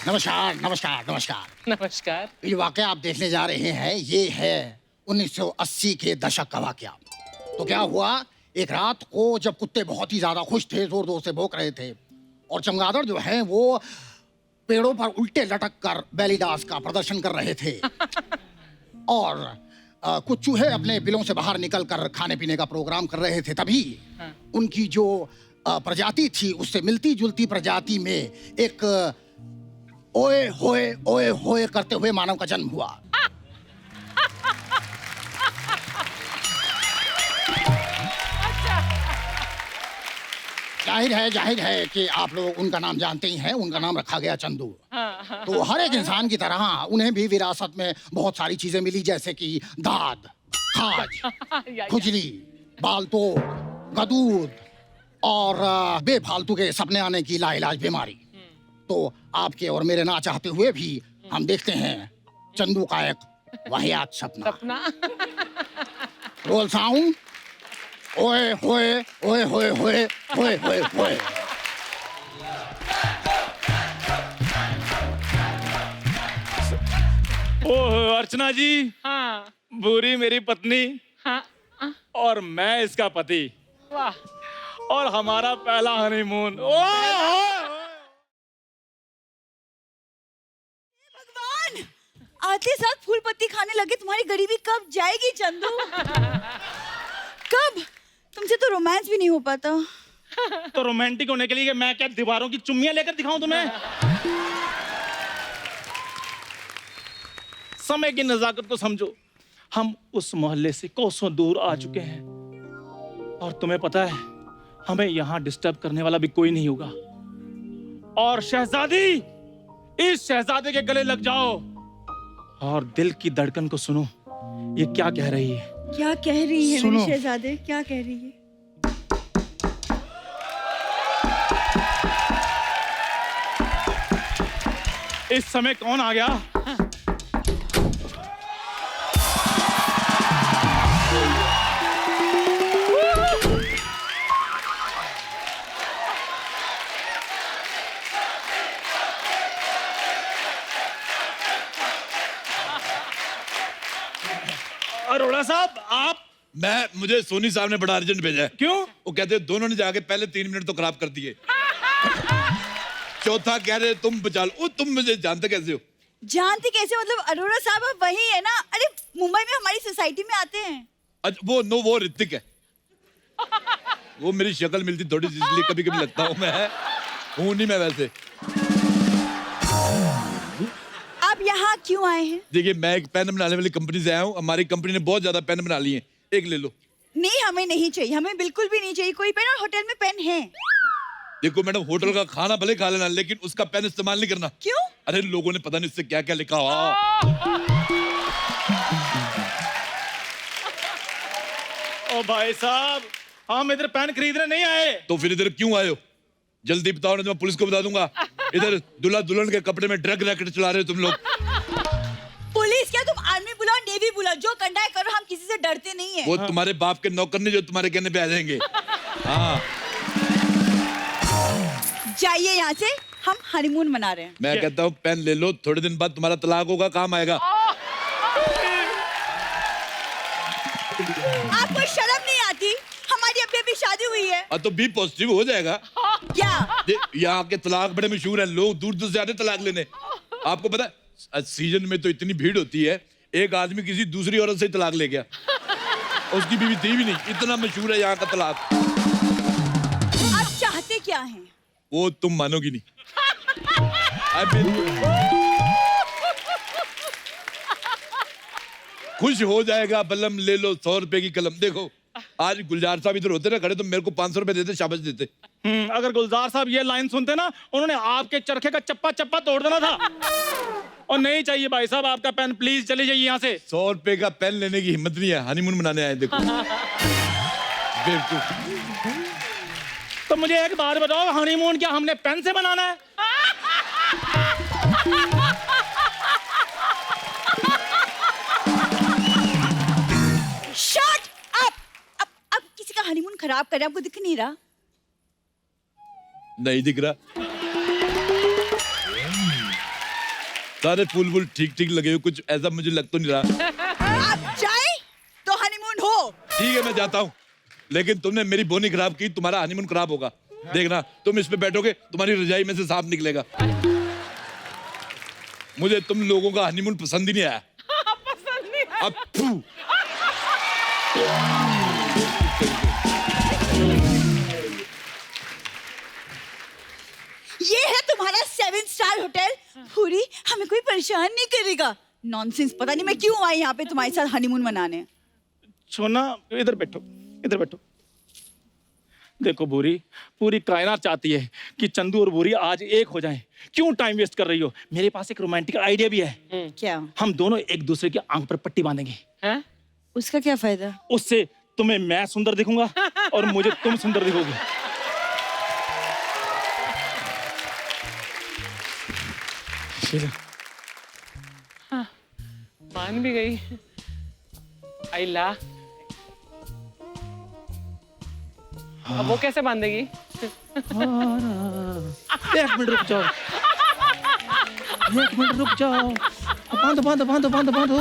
नमस्कार नमस्कार नमस्कार नमस्कार। ये वाकया आप देखने जा रहे हैं, ये है 1980 के दशक का वाकया। तो क्या हुआ, एक रात को जब कुत्ते बहुत ही ज्यादा खुश थे, जोर जोर से भौंक रहे थे, और चमगादड़ जो है वो पेड़ों पर उल्टे लटक कर बैली डांस का प्रदर्शन कर रहे थे और कुछ चूहे अपने बिलों से बाहर निकल कर खाने पीने का प्रोग्राम कर रहे थे। तभी उनकी जो प्रजाति थी उससे मिलती जुलती प्रजाति में एक ओए होए करते हुए मानव का जन्म हुआ। जाहिर है कि आप लोग उनका नाम जानते ही हैं। उनका नाम रखा गया चंदू। तो हर एक इंसान की तरह उन्हें भी विरासत में बहुत सारी चीजें मिली, जैसे कि दाद, खाज, खुजली, बालतो, गदूद और बेफालतू के सपने आने की लाइलाज बीमारी। तो आपके और मेरे ना चाहते हुए भी हम देखते हैं चंदू का एक वाहियात सपना। Role sound. ओए होए ओए होए होए होए होए होए। ओह अर्चना जी, हाँ। बुरी मेरी पत्नी हाँ। और मैं इसका पति, वाह। और हमारा पहला हनीमून। भगवान, आते साथ फूल पत्ती खाने लगे। तुम्हारी गरीबी कब जाएगी चंदू? कब? तुमसे तो रोमांस भी नहीं हो पाता। तो रोमांटिक होने के लिए मैं क्या दीवारों की चुम्मियां लेकर दिखाऊं तुम्हें? समय की नजाकत को समझो। हम उस मोहल्ले से कोसों दूर आ चुके हैं और तुम्हें पता है हमें यहाँ डिस्टर्ब करने वाला भी कोई नहीं होगा। और शहजादी, इस शहजादे के गले लग जाओ और दिल की धड़कन को सुनो, ये क्या कह रही है। क्या कह रही है सुनो। मेरी शहजादे, क्या कह रही है? इस समय कौन आ गया? अरोड़ा साहब, आप? मुझे सोनी साहब ने बड़ा अर्जेंट भेजा है। क्यों? वो कहते हैं दोनों ने जाके पहले 3 मिनट तो खराब कर दिए। चौथा कह रहे तुम बचा लो। तुम मुझे जानते कैसे हो? जानते कैसे मतलब? अरोड़ा साहब अब वही है ना? अरे मुंबई में हमारी सोसाइटी में आते हैं। अच्छा, वो ऋतिक है। वो मेरी शक्ल मिलती थोड़ी सी, इसलिए कभी कभी लगता हूँ मैं हूँ नहीं मैं वैसे। आप यहाँ क्यों आए हैं? देखिए, मैं एक पेन बनाने वाली कंपनी से आया हूँ। हमारी कंपनी ने बहुत ज्यादा पेन बना लिए हैं, एक ले लो। नहीं, हमें नहीं चाहिए, हमें बिल्कुल भी नहीं चाहिए कोई पेन। और होटल में पेन है। देखो मैडम, होटल का खाना भले खा लेना, लेकिन उसका पेन इस्तेमाल नहीं करना। क्यों? अरे लोगों ने पता नहीं इससे क्या क्या लिखा हुआ। ओ भाई साहब, हम इधर पेन खरीदने नहीं आए। तो फिर इधर क्यों आए हो? जल्दी बताओ, ना तो मैं पुलिस को बता दूंगा। इधर दुल्हा दुल्हन के कपड़े में ड्रग रैकेट चला रहे हो तुम लोग। पुलिस क्या? तुम आर्मी बुलाओ, नेवी बुलाओ, जो करना है करो, हम किसी से डरते नहीं है। वो तुम्हारे बाप के नौकर नहीं जो तुम्हारे कहने पे आ जाएंगे। हाँ, जाइए यहाँ से, हम हनीमून मना रहे हैं। मैं कहता हूँ पेन ले लो, थोड़े दिन बाद तुम्हारा तलाक होगा, काम आएगा। आपको शर्म नहीं आती? हमारी अभी शादी हुई है। तो बी पॉजिटिव हो जाएगा। क्या? यहाँ के तलाक बड़े मशहूर हैं, लोग दूर दूर से आते तलाक लेने। आपको पता है सीजन में तो इतनी भीड़ होती है, एक आदमी किसी दूसरी औरत से तलाक ले गया, उसकी बीवी थी भी नहीं। इतना मशहूर है यहाँ का तलाक। आप चाहते क्या हैं? वो तुम मानोगी नहीं। खुश हो जाएगा बलम, ले लो 100 रुपए की कलम। देखो आज गुलजार साहब इधर होते ना खड़े, तो मेरे को 500 रुपए देते, शाबाश देते। अगर गुलजार साहब ये लाइन सुनते ना, उन्होंने आपके चरखे का चप्पा चप्पा तोड़ देना था। और नहीं चाहिए भाई साहब आपका पेन, प्लीज चले जाइए यहाँ से। 100 रुपए का पेन लेने की हिम्मत नहीं है, हनीमून मनाने आए। देखो बेवकूफ। तो मुझे एक बात बताओ, हनीमून क्या हमने पेन से बनाना है? Shut up! अब किसी का हनीमून खराब कर रहे हैं, आपको दिख नहीं रहा? नहीं दिख रहा। सारे फूल वूल ठीक ठीक लगे हुए, कुछ ऐसा मुझे लग तो नहीं रहा। आप जाए तो हनीमून हो। ठीक है मैं जाता हूँ, लेकिन तुमने मेरी बोनी खराब की, तुम्हारा हनीमून खराब होगा। देखना तुम इस पे बैठोगे, तुम्हारी रजाई में से सांप निकलेगा। मुझे तुम लोगों का हनीमून पसंद ही नहीं आया। पसंद नहीं है। अब फू। ये है तुम्हारा 7 स्टार होटल। पूरी हमें कोई परेशान नहीं करेगा। नॉनसेंस, पता नहीं मैं क्यों आई यहाँ पे तुम्हारे साथ हनीमून मनाने। सोना इधर बैठो, इधर बैठो। देखो भूरी, पूरी कायनात चाहती है कि चंदू और भूरी आज एक हो जाएं। क्यों टाइम वेस्ट कर रही हो? मेरे पास एक रोमांटिक आइडिया भी है। क्या? हम दोनों एक दूसरे की आंख पर पट्टी बांधेंगे। हैं? उसका क्या फायदा? उससे तुम्हें मैं सुंदर दिखूंगा और मुझे तुम सुंदर दिखोगी। मान भी गई। आइला, अब वो कैसे बांधेगी? एक मिनट रुक जाओ, एक मिनट रुक जाओ। बांधो बांधो बांधो बांधो बांधो।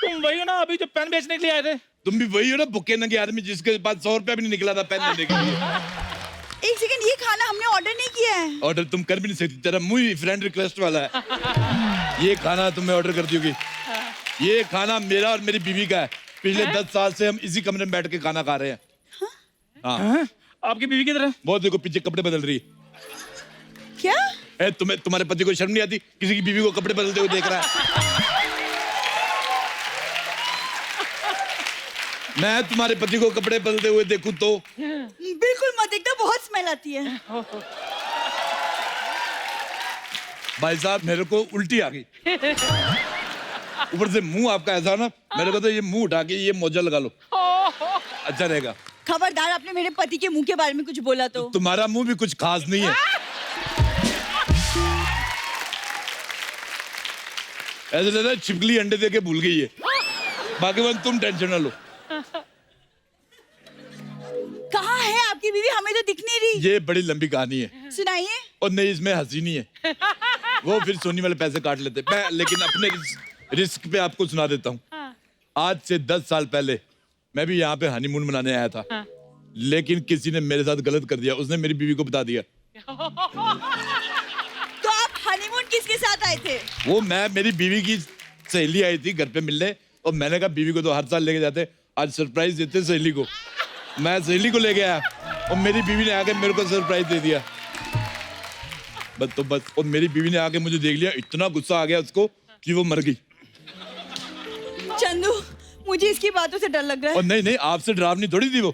तुम वही हो ना अभी जो पेन बेचने के लिए आए थे? तुम भी वही हो ना भुक्के नंगे आदमी जिसके पास 100 रुपया भी नहीं निकला था पेन लेने के लिए। एक सेकंड, ये खाना हमने ऑर्डर नहीं किया है। ऑर्डर तुम कर भी नहीं सकती, तेरा मुंह ही फ्रेंड रिक्वेस्ट वाला है। ये खाना तुम्हें ऑर्डर कर दोगी? ये खाना मेरा और मेरी बीवी का है। पिछले 10 साल से हम इसी कमरे में बैठ के खाना खा रहे हैं। हाँ। आपकी बीवी किधर है? बहुत देखो पीछे कपड़े बदल रही है। क्या? तुम्हारे पति को शर्म नहीं आती? किसी की बीवी को कपड़े बदलते हुए देख रहा है। मैं तुम्हारे पति को कपड़े बदलते हुए देखूं तो? बिल्कुल मत देखना, बहुत स्मेल आती है। भाई साहब मेरे को उल्टी आ गई। ऊपर से मुंह आपका ऐसा ना, मेरे को तो ये मुंह उठा के ये मोजा लगा लो, अच्छा रहेगा। खबरदार, आपने मेरे पति के मुंह के बारे में कुछ बोला तो। तुम्हारा मुंह भी कुछ खास नहीं है। ऐसे लग रहा है छिपकली अंडे दे के भूल गई है। बाकी बात तुम टेंशन ना लो। कहाँ है आपकी बीवी? हमें तो दिख नहीं रही। ये बड़ी लंबी कहानी है। सुनाइए। और नहीं इसमें हंसी नहीं है, वो फिर सोनी वाले पैसे काट लेते। मैं लेकिन अपने रिस्क पे आपको सुना देता हूँ। आज से 10 साल पहले मैं भी यहाँ पे हनीमून मनाने आया था, लेकिन किसी ने मेरे साथ गलत कर दिया। उसने मेरी बीवी को बता दिया। तो आप हनीमून किसके साथ आए थे? वो मैं, मेरी बीवी की सहेली आई थी घर पे मिलने, और मैंने कहा बीवी को तो हर साल लेके जाते, आज सरप्राइज देते सहेली को। मैं सहेली को ले गया और मेरी बीवी ने आके मेरे को सरप्राइज दे दिया। बस और मेरी बीवी ने आके मुझे देख लिया, इतना गुस्सा आ गया उसको कि वो मर गई। चंदू, मुझे इसकी बातों से डर लग रहा है। और नहीं आपसे डरावनी थोड़ी थी वो।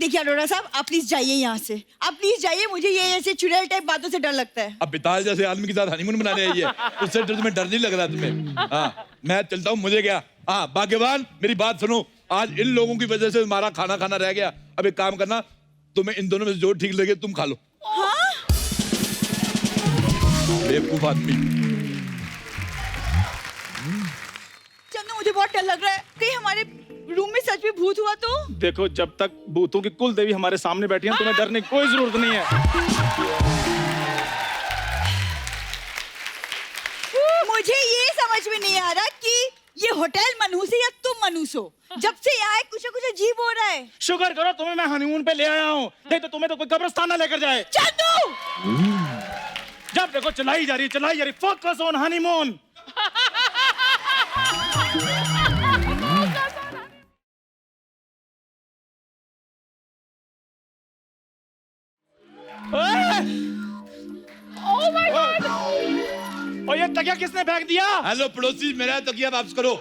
देखिए अरोड़ा साहब, आप प्लीज जाइए यहाँ से। आप प्लीज जाइए, मुझे ये ऐसे चुड़ैल टाइप बातों से डर लगता है। अब बिताल जैसे आदमी के साथ हनीमून मनाने आई है, उससे तुम्हें डर नहीं लग रहा तुम्हें? हाँ मैं चलता हूँ, मुझे क्या। हाँ भाग्यवान, मेरी बात सुनो, आज इन लोगों की वजह से हमारा खाना खाना रह गया। अब एक काम करना, तुम्हें इन दोनों में से जो ठीक लगे तुम खा लो। हाँ? बेवकूफ आदमी। चंदू, मुझे बहुत डर लग रहा है, कहीं हमारे रूम में सच में भूत हुआ तो? देखो जब तक भूतों की कुल देवी हमारे सामने बैठी हैं, तुम्हें डरने की कोई जरूरत नहीं है। मुझे ये समझ में नहीं आ रहा कि ये होटल मनहूस है या तुम मनहूस हो। जब से यहाँ कुछ ना कुछ अजीब हो रहा है। शुक्र करो तुम्हें मैं हनीमून पे ले आया हूँ, नहीं तो तुम्हें तो कोई कब्रिस्तान ना लेकर जाए। चंदू! जब देखो चलाई जा रही, focus on honeymoon. Oh my God! और ये तकिया किसने फेंक दिया? हेलो पड़ोसी, मेरा तकिया वापस करो।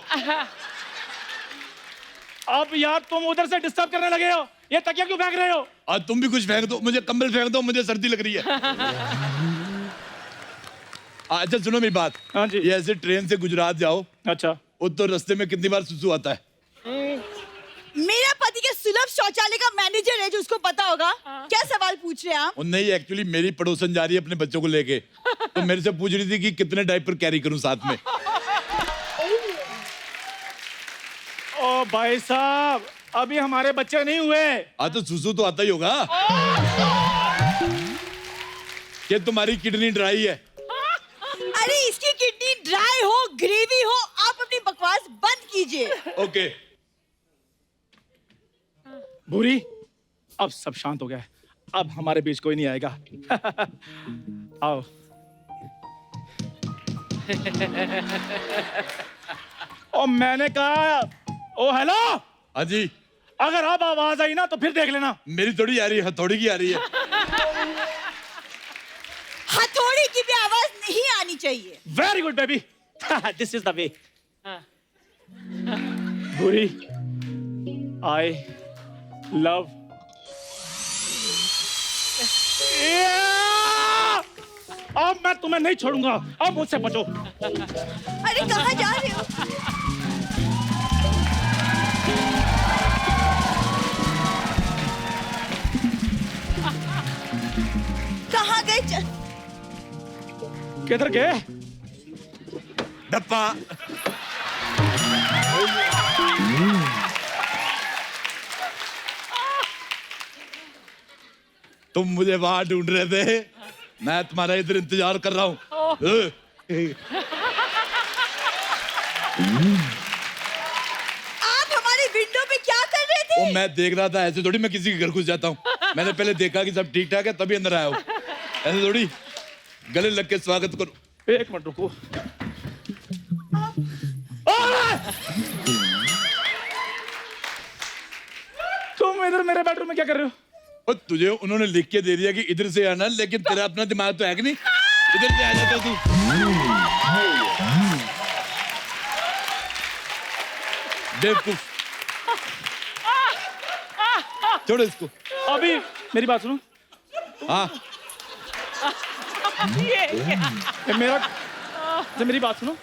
अब यार तुम उधर से डिस्टर्ब करने लगे हो, ये तकिया क्यों फेंक रहे हो? और तुम भी कुछ फेंक दो, मुझे कंबल फेंक दो, मुझे सर्दी लग रही है। अच्छा सुनो मेरी बात। हाँ जी। ये ऐसे ट्रेन से गुजरात जाओ, अच्छा। वो तो रास्ते में कितनी बार सुसु आता है? के सुलभ शौचालय का मैनेजर है जो उसको पता होगा। क्या सवाल पूछ रहे हैं आप? और नहीं, एक्चुअली मेरी पड़ोसन जा रही है अपने बच्चों को लेके, तो मेरे से पूछ रही थी कि कितने डायपर कैरी करूं साथ में। ओ भाई साहब, अभी हमारे बच्चे नहीं हुए। तो सुसु तो आता ही होगा। कि तुम्हारी किडनी ड्राई है। अरे इसकी किडनी ड्राई हो ग्रेवी हो, आप अपनी बकवास बंद कीजिए। ओके। भूरी, अब सब शांत हो गया है, अब हमारे बीच कोई नहीं आएगा। आओ। ओ मैंने कहा, ओ हेलो। हाँ जी। अगर अब आवाज आई ना तो फिर देख लेना। मेरी थोड़ी आ रही है, हथौड़ी की आ रही है। हथौड़ी की भी आवाज नहीं आनी चाहिए। Very good baby, this is the way. भूरी, आई लव। अब मैं तुम्हें नहीं छोड़ूंगा, अब मुझसे बचो। अरे कहाँ जा रहे हो? कहाँ गए? किधर गए? डप्पा। तुम मुझे वहां ढूंढ रहे थे, मैं तुम्हारा इधर इंतजार कर रहा हूँ। आप हमारी विंडो पे क्या कर रहे थे? मैं देख रहा था, ऐसे थोड़ी मैं किसी के घर घुस जाता हूँ। मैंने पहले देखा कि सब ठीक ठाक है तभी अंदर आया हूँ। ऐसे थोड़ी गले लग के स्वागत करो। एक मिनट रुको। तुम इधर मेरे बेडरूम में क्या कर रहे हो? और तुझे उन्होंने लिख के दे दिया कि इधर से आना, लेकिन तेरा अपना दिमाग तो है कि नहीं, इधर से आ जाता तू। बेवकूफ। छोड़ो इसको। अभी मेरी बात सुनो। हाँ। मेरा मेरी बात सुनो।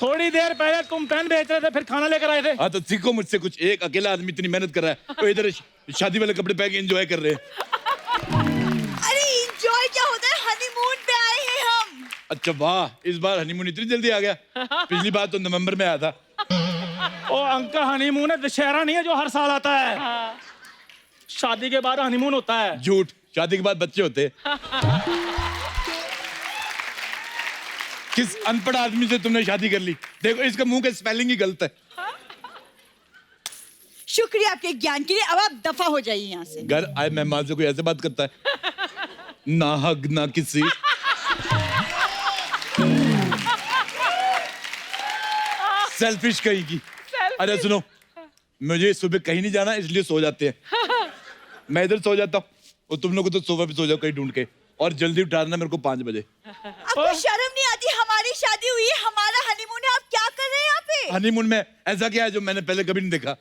थोड़ी देर पहले तुम पेन बेच रहे थे, फिर खाना लेकर आए थे। हाँ तो सीखो मुझसे कुछ। एक अकेला आदमी इतनी मेहनत कर रहा है, तो इधर शादी वाले कपड़े पहन के एंजॉय कर रहे हैं। अरे एंजॉय क्या होता है? हनीमून पे आए हैं हम। अच्छा वाह, इस बार हनीमून इतनी जल्दी आ गया। पिछली बार तो नवंबर में आया था। ओ अंकल, हनीमून है, दशहरा नहीं है जो हर साल आता है। शादी के बाद हनीमून होता है। झूठ, शादी के बाद बच्चे होते। किस अनपढ़ आदमी से तुमने शादी कर ली? देखो इसका मुंह का स्पेलिंग ही गलत है। शुक्रिया आपके ज्ञान के लिए। अब आप दफा हो जाइए यहाँ से। घर आए मेहमान से कोई ऐसे बात करता है? ना हक ना किसी। सेल्फिश कहीं की। अरे सुनो, मुझे सुबह कहीं नहीं जाना, इसलिए सो जाते हैं। मैं इधर सो जाता हूँ और तुम लोग तो सोफे पे सो जाओ कहीं ढूंढ के, और जल्दी उठाना मेरे को 5 बजे। आपको शर्म नहीं आती? हमारी शादी हुई है, हमारा हनीमून है, आप क्या कर रहे हैं यहाँ पे? हनीमून में ऐसा क्या है जो मैंने पहले कभी नहीं देखा?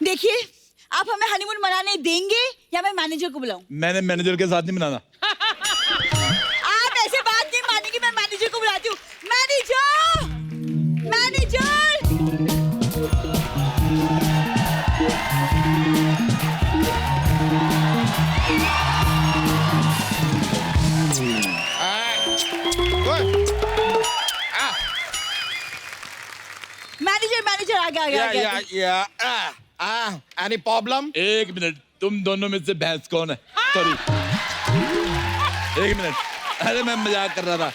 देखिए, आप हमें हनीमून मनाने देंगे या मैं मैनेजर को बुलाऊं? मैंने मैनेजर के साथ नहीं मनाना। आप ऐसे बात नहीं मानेंगे, मैं मैनेजर को बुलाती हूँ। मैनेजर! मैनेजर! मैनेजर मैनेजर आ गया। Any problem? एक मिनट, तुम दोनों में से भैंस कौन है? सॉरी, एक मिनट। अरे मैं मजाक कर रहा था,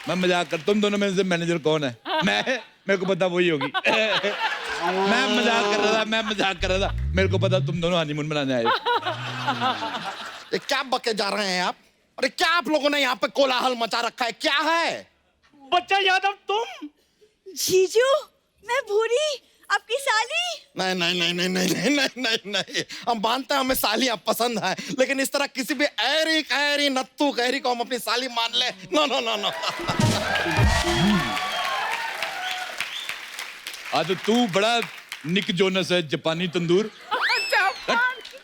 मैं मजाक कर। तुम दोनों में से मैनेजर कौन है? मेरे को पता वही होगी। मैं मजाक कर रहा था, मैं मजाक कर रहा था। मेरे को पता तुम दोनों हनीमून मनाने आए हो। ये क्या बके जा रहे हैं आप? अरे क्या आप लोगों ने यहाँ पे कोलाहल मचा रखा है? क्या है? बच्चा यादव तुम? जीजू, मैं भूरी, आपकी साली। नहीं नहीं नहीं नहीं नहीं नहीं नहीं नहीं नहीं, हम मानते हैं हमें सालियां पसंद है, लेकिन इस तरह किसी भी ऐरी कैरी नत्थू कैरी को हम अपनी साली मान ले? No no no no. आज तो तू बड़ा निक जोनस है, जापानी तंदूर।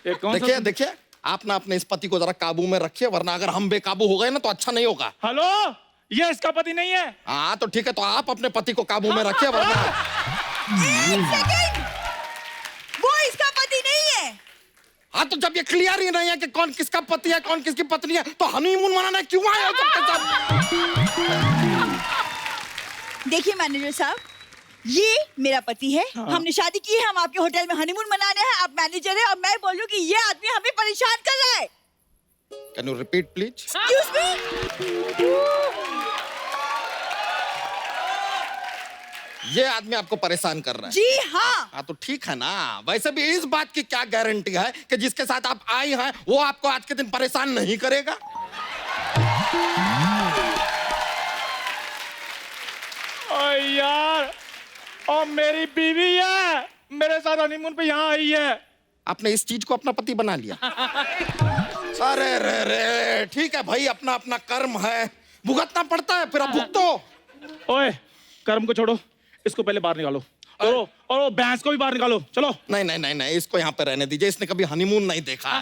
ये कौन सा? देखिए देखिए, आप ना अपने इस पति को जरा काबू में रखिए, वरना अगर हम बेकाबू हो गए ना तो अच्छा नहीं होगा। हेलो, ये इसका पति नहीं है। हाँ तो ठीक है, तो आप अपने पति को काबू में रखिए वरना। एक सेकंड, वो इसका पति नहीं है। हाँ तो जब ये क्लियर ही नहीं है कि कौन किसका पति है कौन किसकी पत्नी है, तो हनीमून मनाने क्यों आए हो सबके सब? देखिए मैनेजर साहब, ये मेरा पति है। हमने शादी की है, हम आपके होटल में हनीमून मनाने हैं। आप मैनेजर हैं और मैं बोल रही हूँ कि ये आदमी हमें परेशान कर रहा है। Can you repeat please? Excuse me. ये आदमी आपको परेशान कर रहा है? जी हाँ। हाँ तो ठीक है ना। वैसे भी इस बात की क्या गारंटी है कि जिसके साथ आप आई हैं वो आपको आज के दिन परेशान नहीं करेगा? ओ यार, और मेरी बीवी है, मेरे साथ हनीमून पे यहाँ आई है। आपने इस चीज को अपना पति बना लिया? अरे रे रे, ठीक है भाई, अपना अपना कर्म है, भुगतना पड़ता है, फिर अब भुगतो। ओए, कर्म को छोड़ो, इसको पहले बाहर निकालो। और वो भैंस को भी बाहर निकालो। चलो। नहीं नहीं नहीं नहीं, इसको यहाँ पे रहने दीजिए, इसने कभी हनीमून नहीं देखा है।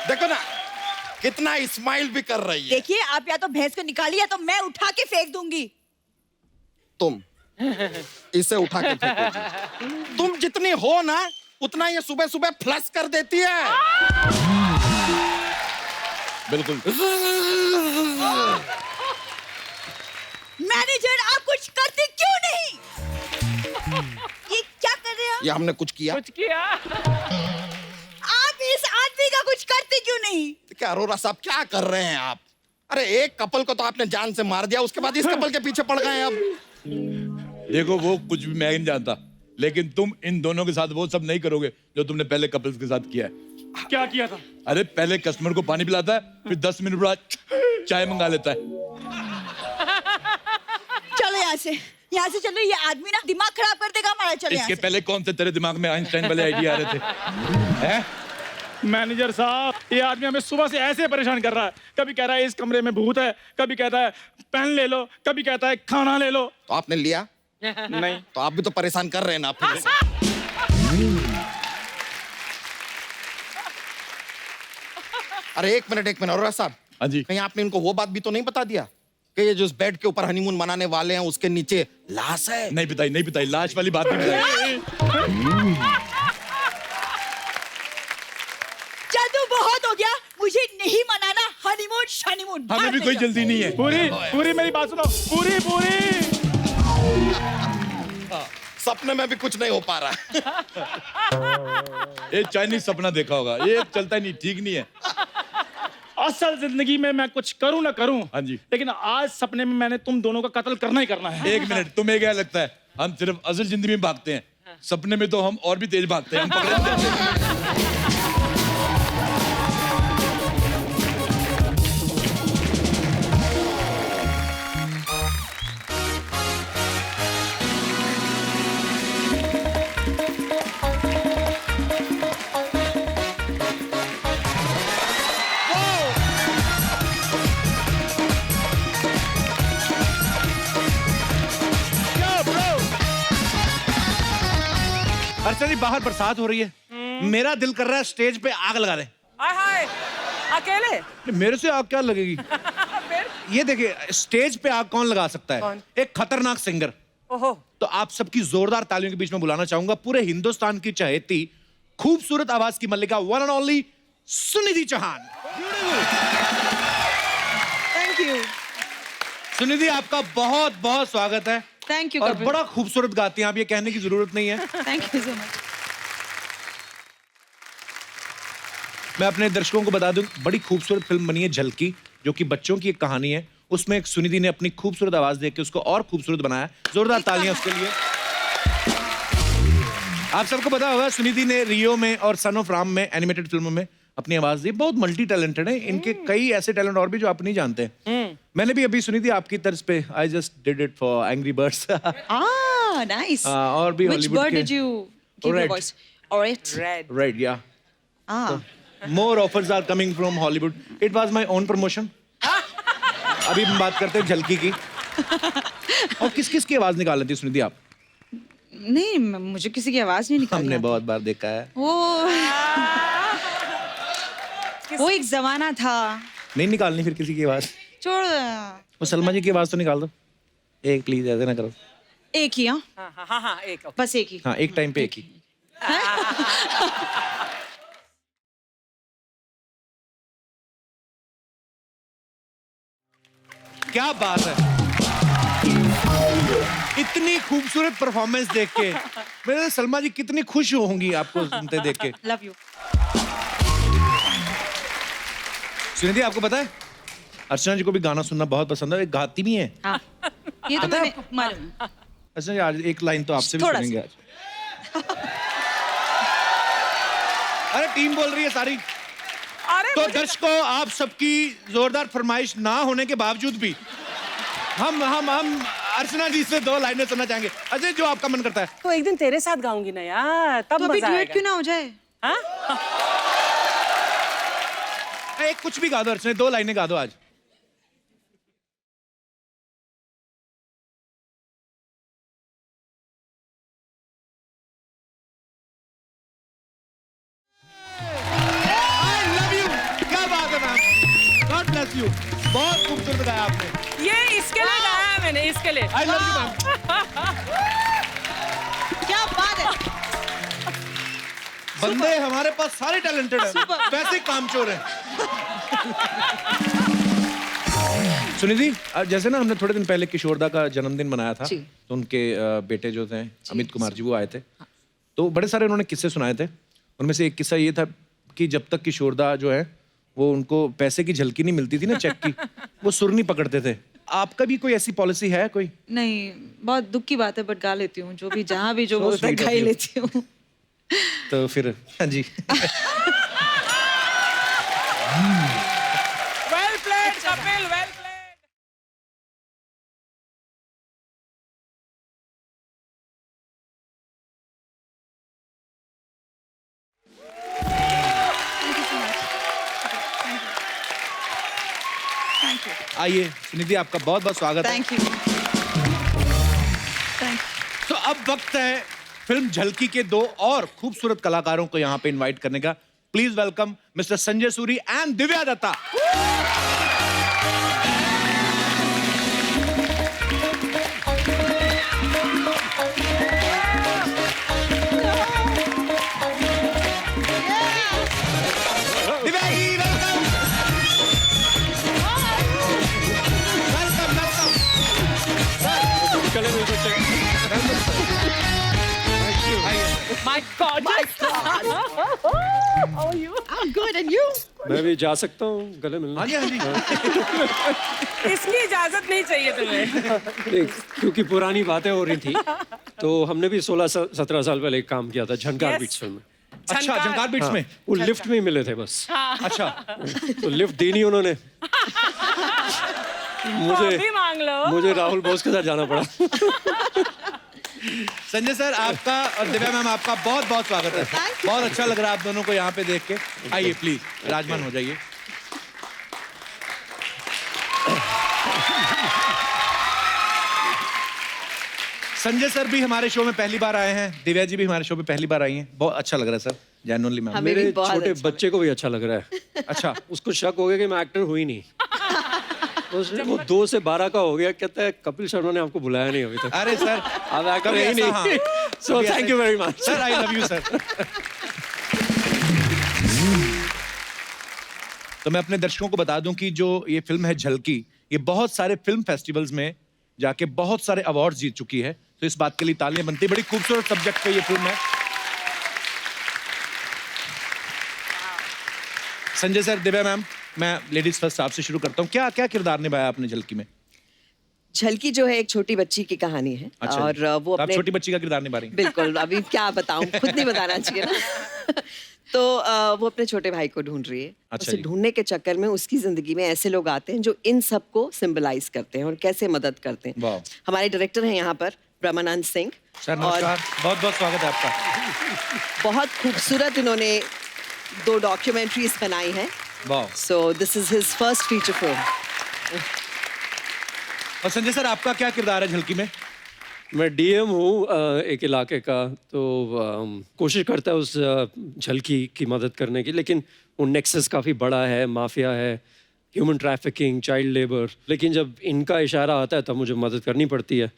देखो ना कितना स्माइल भी कर रही है। देखिए, आप या तो भैंस को निकालिए या तो मैं उठा के फेंक दूंगी। तुम इसे उठा के फेंकोगी। तुम जितनी हो ना उतना ये सुबह सुबह फ्लश कर देती है। बिल्कुल। मैनेजर, आप कुछ करते क्यों नहीं? ये क्या कर रहे हैं? ये हमने कुछ किया? कुछ किया? आप इस आदमी का कुछ करते क्यों नहीं? क्या अरोरा साहब क्या कर रहे हैं आप? अरे एक कपल को तो आपने जान से मार दिया, उसके बाद इस कपल के पीछे पड़ गए अब। देखो वो कुछ भी मैं नहीं जानता, लेकिन तुम इन दोनों के साथ वो सब नहीं करोगे जो तुमने पहले कपल्स के साथ किया है। क्या किया था? अरे पहले कस्टमर को पानी पिलाता है, फिर 10 मिनट बाद चाय मंगा लेता है। चलो यहाँ से चलो। ये आदमी ना दिमाग खराब कर देगा हमारा। चलो यहाँ इसके से। पहले कौन से तेरे दिमाग में आइंस्टाइन वाले आइडिया आ रहे थे? हैं? मैनेजर साहब, ये आदमी हमें सुबह से ऐसे परेशान कर रहा है। कभी कह रहा है इस कमरे में भूत है, कभी कहता है पेन ले लो, कभी कहता है खाना ले लो। तो आपने लिया? नहीं। तो आप भी तो परेशान कर रहे हैं ना फिर से। अरे एक मिनट अरोरा साहब, हाँ जी। कहीं आपने इनको वो बात भी तो नहीं बता दिया कि ये जो इस बेड के ऊपर हनीमून मनाने वाले हैं उसके नीचे लाश है? नहीं बताई, लाश वाली बात नहीं बताई। जादू बहुत हो गया, मुझे नहीं मनाना हनीमून शनीमून। हमें भी कोई जल्दी नहीं है। पूरी मेरी बात सुनो। पूरी सपने में भी कुछ नहीं हो पा रहा। ये चाइनीज सपना देखा होगा, ये चलता ही नहीं, ठीक नहीं है। असल जिंदगी में मैं कुछ करूं ना करूं, हाँ जी। लेकिन आज सपने में मैंने तुम दोनों का कत्ल करना ही करना है। एक मिनट, तुम्हें क्या लगता है हम सिर्फ असल जिंदगी में भागते हैं? सपने में तो हम और भी तेज भागते हैं, हम पकड़े नहीं जाते। अर्चना जी, बाहर बरसात हो रही है, मेरा दिल कर रहा है स्टेज पे आग लगा दे। हाय हाय, अकेले? मेरे से आग क्या लगेगी? ये देखिए, स्टेज पे आग कौन लगा सकता है? कौन? एक खतरनाक सिंगर। ओहो। तो आप सबकी जोरदार तालियों के बीच में बुलाना चाहूंगा पूरे हिंदुस्तान की चहेती खूबसूरत आवाज की मल्लिका, one and only Sunidhi Chauhan. Thank you. Sunidhi, आपका बहुत बहुत स्वागत है। थैंक यू और कपिल। बड़ा खूबसूरत गाती हैं आप, ये कहने की जरूरत नहीं है। Thank you so much. मैं अपने दर्शकों को बता दूं, बड़ी खूबसूरत फिल्म बनी है झलकी, जो कि बच्चों की एक कहानी है। उसमें एक सुनिधि ने अपनी खूबसूरत आवाज देके के उसको और खूबसूरत बनाया। जोरदार तालियां उसके लिए। आप सबको पता होगा, सुनिधि ने रियो में और सन ऑफ राम में एनिमेटेड फिल्मों में अपनी आवाज दी। बहुत मल्टी टैलेंटेड है, इनके कई ऐसे टैलेंट और भी जो आप नहीं जानते। मैंने भी अभी सुनी थी आपकी तर्ज पे, I just did it for Angry Birds. Ah, nice. और भी Which हॉलीवुड bird के। did you give your Red. voice? Alright. Red. Right, या Ah. More offers are coming from Hollywood. It was my own promotion. अभी हम बात करते हैं झलकी की। और किस किस की आवाज निकाल लेती सुनिधि आप? नहीं, मुझे किसी की आवाज नहीं निकाली। हमने बहुत बार देखा है। ओह, वो एक जमाना था। नहीं निकालनी फिर किसी की आवाज। छोड़। वो सलमा जी की आवाज तो निकाल दो एक, प्लीज ऐसे ना करो। एक ही हाँ, हाँ एक बस एक ही। हाँ एक टाइम पे एक ही। क्या बात है, इतनी खूबसूरत परफॉर्मेंस देख के मेरे सलमा जी कितनी खुश होंगी आपको सुनते देख के। Love you. सुनिधि आपको पता है अर्चना जी को भी गाना सुनना बहुत पसंद है, एक गाती भी हैं। हाँ ये तो पता है मैंने मालूम। अर्चना जी आज एक लाइन तो आपसे भी थोड़ा सुनेंगे आज। अरे टीम बोल रही है सारी। अरे तो दर्शकों आप सबकी जोरदार फरमाइश ना होने के बावजूद भी हम अर्चना जी से 2 लाइनें सुनना चाहेंगे। अजय जो आपका मन करता है। तो एक दिन तेरे साथ गाऊंगी ना यार, तब तो अभी मजा ड्यूएट आएगा। क्यों ना हो जाए? हाँ? एक कुछ भी गा दो अर्चना, 2 लाइनें गा दो आज। क्या बात है मैम, गॉड ब्लेस यू, बहुत खूबसूरत गाया आपने। ये इसके लिए गाया है मैंने, इसके लिए। I love you ma'am. क्या बात है। बंदे हमारे पास सारे टैलेंटेड हैं, वैसे कामचोर हैं। सुनिधि जैसे ना हमने थोड़े दिन पहले किशोरदा का जन्मदिन मनाया था, तो उनके बेटे जो थे अमित कुमार जी वो आए थे, तो बड़े सारे उन्होंने किस्से सुनाए थे। उनमें से एक किस्सा ये था कि जब तक किशोरदा जो है वो उनको पैसे की झलकी नहीं मिलती थी ना चेक की, वो सुर नहीं पकड़ते थे। आपका भी कोई ऐसी पॉलिसी है कोई? नहीं, बहुत दुख की बात है बट गा लेती हूँ, जो भी जहाँ भी जो बोलता है sweet of गा ही you. लेती हूँ। तो फिर हाँ जी। Well played Kapil, well played. आइए सुनिधि आपका बहुत बहुत स्वागत है। Thank you. तो अब वक्त है फिल्म झलकी के 2 और खूबसूरत कलाकारों को यहाँ पे इनवाइट करने का। Please welcome mister Sanjay Suri and Divya Dutta. Divya ji welcome. My God. How are you? I'm good, and you? मैं भी जा सकता हूँ गले मिलने? हाँ जी हाँ जी। इसकी इजाजत नहीं चाहिए तुम्हें। नहीं, क्योंकि पुरानी बातें हो रही थी, तो हमने भी 16-17 साल पहले एक काम किया था झनकार Yes. बीट्स फिल्म में। अच्छा झंकार बिट्स में। वो लिफ्ट में ही मिले थे बस। अच्छा तो लिफ्ट दी नहीं उन्होंने। कॉफी मांग लो। मुझे राहुल बोस के साथ जाना पड़ा। संजय सर आपका और दिव्या मैम आपका बहुत बहुत स्वागत है। बहुत अच्छा लग रहा है आप दोनों को यहाँ पे देख के। आइए प्लीज राजमान हो जाइए। संजय सर भी हमारे शो में पहली बार आए हैं, दिव्या जी भी हमारे शो में पहली बार आई हैं। बहुत अच्छा लग रहा है सर, जेन्युइनली मैम। हमें भी मेरे बहुत छोटे अच्छा बच्चे को भी अच्छा लग रहा है। अच्छा उसको शक हो गया कि मैं एक्टर हुई नहीं। उसने वो 2 से 12 का हो गया, कहता है कपिल शर्मा ने आपको बुलाया नहीं अभी तक। अरे सर अब एक्टर कभी ही ऐसा, हाँ। नहीं। सो कभी थैंक ऐसा- you very much sir I love you sir. तो मैं अपने दर्शकों को बता दूं कि जो ये फिल्म है झलकी, ये बहुत सारे फिल्म फेस्टिवल्स में जाके बहुत सारे अवार्ड जीत चुकी है, तो इस बात के लिए तालियां बनती है। बड़ी खूबसूरत सब्जेक्ट पे ये फिल्म है। संजय सर, दिव्या मैम, मैं लेडीज फर्स्ट आपसे शुरू करता हूँ। क्या क्या किरदार निभाया आपने झलकी में? झलकी जो है एक छोटी बच्ची की कहानी है। अच्छा और जी। वो तो आप अपने छोटी बच्ची का किरदार निभा रही हैं। बिल्कुल, अभी क्या बताऊं, खुद नहीं बताना चाहिए ना। तो वो अपने छोटे भाई को ढूंढ रही है। अच्छा उसे जी। ढूंढने के चक्कर में उसकी जिंदगी में ऐसे लोग आते हैं जो इन सबको सिंबलाइज करते हैं और कैसे मदद करते हैं। वाह। हमारे डायरेक्टर हैं यहाँ पर ब्रह्मानंद सिंह। सर और नमस्कार, बहुत बहुत स्वागत है आपका। बहुत खूबसूरत इन्होंने 2 डॉक्यूमेंट्रीज बनाई हैं। वाह। So this is his first feature film. और संजय सर आपका क्या किरदार है झलकी में? मैं डीएम हूँ एक इलाके का, तो कोशिश करता है उस झलकी की मदद करने की, लेकिन वो नेक्सस काफ़ी बड़ा है, माफिया है, ह्यूमन ट्रैफिकिंग, चाइल्ड लेबर। लेकिन जब इनका इशारा आता है तब मुझे मदद करनी पड़ती है।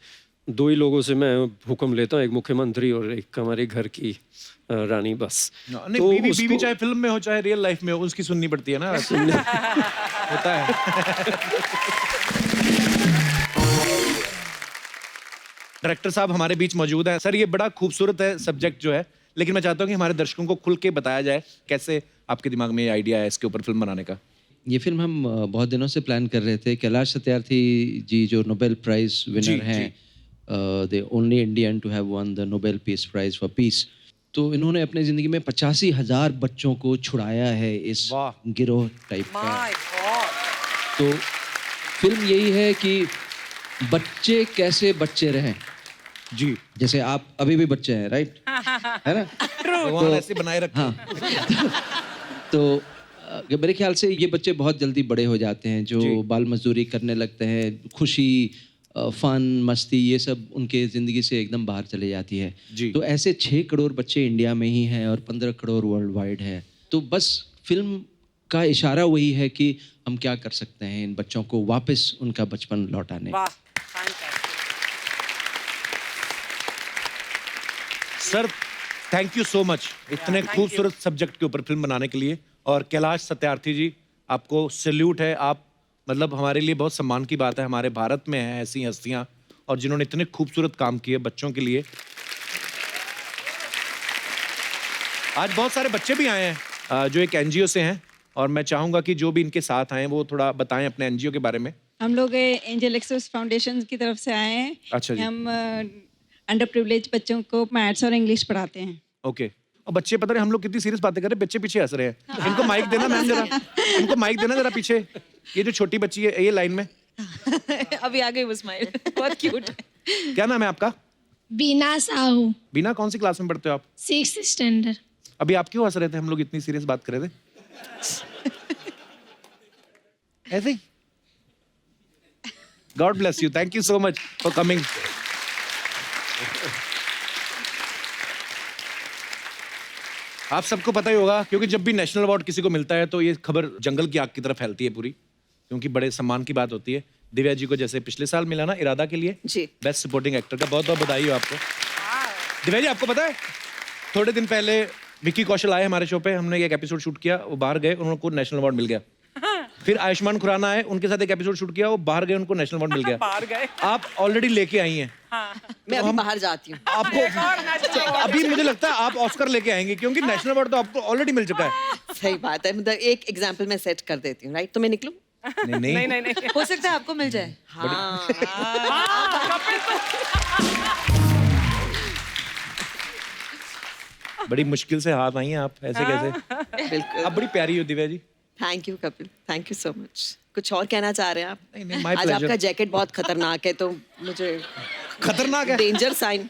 2 ही लोगों से मैं हुक्म लेता हूँ, एक मुख्यमंत्री और एक हमारे घर की रानी, बस। नहीं, तो बीवी उसको- बीवी चाहे फिल्म में हो चाहे रियल लाइफ में हो, उसकी सुननी पड़ती है ना। होता है। डायरेक्टर साहब हमारे बीच मौजूद हैं। सर, ये बड़ा खूबसूरत है सब्जेक्ट जो है, लेकिन मैं चाहता हूँ कि हमारे दर्शकों को खुल के बताया जाए कैसे आपके दिमाग में ये आइडिया है इसके ऊपर फिल्म बनाने का। ये फिल्म हम बहुत दिनों से प्लान कर रहे थे। कैलाश सत्यार्थी जी जो नोबेल प्राइज विनर हैं, the only Indian to have won the Nobel peace prize for peace, तो इन्होंने अपनी ज़िंदगी में 85,000 बच्चों को छुड़ाया है इस गिरोह टाइप का। तो फिल्म यही है कि बच्चे कैसे बच्चे रहें। जी, जैसे आप अभी भी बच्चे हैं, राइट? है ना? भगवान ऐसे बनाए रखे। हाँ। तो मेरे ख्याल से ये बच्चे बहुत जल्दी बड़े हो जाते हैं, जो बाल मजदूरी करने लगते हैं, खुशी, फन, मस्ती, ये सब उनके ज़िंदगी से एकदम बाहर चले जाती है। तो ऐसे 6 करोड़ बच्चे इंडिया में ही हैं और 15 करोड़ वर्ल्ड वाइड है। तो बस फिल्म का इशारा वही है कि हम क्या कर सकते हैं इन बच्चों को वापस उनका बचपन लौटाने। Sir, thank you so much इतने खूबसूरत सब्जेक्ट के ऊपर फिल्म बनाने के लिए। और कैलाश सत्यार्थी जी, आपको सैल्यूट है। आप मतलब हमारे लिए बहुत सम्मान की बात है, हमारे भारत में हैं ऐसी हस्तियां और जिन्होंने इतने खूबसूरत काम किए बच्चों के लिए। आज बहुत सारे बच्चे भी आए हैं जो एक एनजीओ से हैं, और मैं चाहूंगा कि जो भी इनके साथ आए वो थोड़ा बताएं अपने एनजीओ के बारे में। हम लोग एंजल एक्सेस फाउंडेशन की तरफ से आए हैं। अच्छा जी। हम अंडर प्रिविलेज बच्चों को मैथ्स और इंग्लिश पढ़ाते हैं। ओके। और बच्चे, पता नहीं हम लोग कितनी सीरियस बातें कर रहे हैं, बच्चे पीछे हंस रहे हैं। इनको माइक देना मैम जरा, इनको माइक देना जरा पीछे। ये जो छोटी बच्ची है ये लाइन में अभी आ गई वो स्माइल, बहुत क्यूट है। क्या नाम है आपका? बीना साहू। बीना, कौन सी क्लास में पढ़ते हो आप? 6th standard. अभी आप क्यों हंस रहे थे? हम लोग इतनी सीरियस बात कर रहे थे। ऐसे ही। God bless you, thank you so much for coming. आप सबको पता ही होगा, क्योंकि जब भी नेशनल अवार्ड किसी को मिलता है तो ये खबर जंगल की आग की तरह फैलती है पूरी, क्योंकि बड़े सम्मान की बात होती है। दिव्या जी को जैसे पिछले साल मिला ना इरादा के लिए जी, बेस्ट सपोर्टिंग एक्टर का, बहुत बहुत बधाई हो आपको। दिव्या जी, आपको पता है थोड़े दिन पहले विक्की कौशल आए हमारे शो पे, हमने एक एपिसोड शूट किया, वो बाहर गए, उनको नेशनल अवार्ड मिल गया। फिर आयुष्मान खुराना आए, उनके साथ एक एपिसोड शूट किया, वो बाहर गए, उनको नेशनल अवार्ड मिल गया। बाहर गए। आप ऑलरेडी लेके आई हैं। मैं अभी बाहर जाती हूँ। आपको अभी मुझे लगता है आप ऑस्कर लेके आएंगे, क्योंकि नेशनल अवार्ड तो आपको ऑलरेडी मिल चुका है। सही बात है, मतलब एक एग्जाम्पल मैं सेट कर देती हूँ, राइट? तो मैं निकलूं? नहीं। हो सकता है आपको मिल जाए। बड़ी मुश्किल से हाथ आई हैं आप, ऐसे कैसे? बिल्कुल। आप बड़ी प्यारी हो Divya ji. Thank you Kapil, thank you so much. कुछ और कहना चाह रहे हैं आप? नहीं, my आज pleasure। आपका जैकेट बहुत खतरनाक है, तो मुझे खतरनाक है? Danger sign.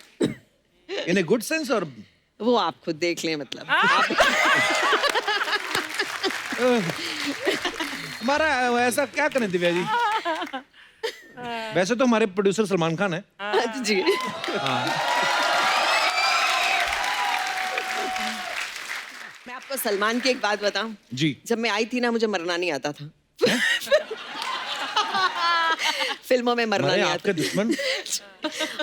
In a good sense, और वो आप खुद देख लें, मतलब हमारा ऐसा क्या करें दिव्या जी? वैसे तो हमारे प्रोड्यूसर सलमान खान है। जी। मैं आपको सलमान की एक बात बताऊं जी। जब मैं आई थी ना, मुझे मरना नहीं आता था। फिल्मों में मरना नहीं आपके आता। दुश्मन?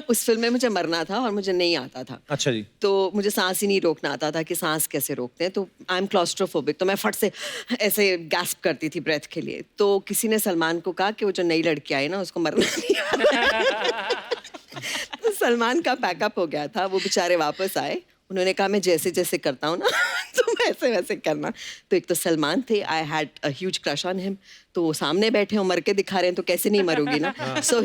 उस फिल्म में मुझे मरना था और मुझे नहीं आता था। अच्छा जी। तो मुझे सांस ही नहीं रोकना आता था कि सांस कैसे रोकते हैं। तो आई एम क्लॉस्ट्रोफोबिक, तो मैं फट से ऐसे गैस्प करती थी ब्रेथ के लिए। तो किसी ने सलमान को कहा कि वो जो नई लड़की आई ना, उसको मरना नहीं आता। तो सलमान का पैकअप हो गया था, वो बेचारे वापस आए। उन्होंने कहा मैं जैसे जैसे करता हूँ ना तुम वैसे वैसे करना। तो एक तो सलमान थे, I had a huge crush on him. तो वो सामने बैठे हो, मर के दिखा रहे हैं, तो कैसे नहीं मरूंगी ना। सो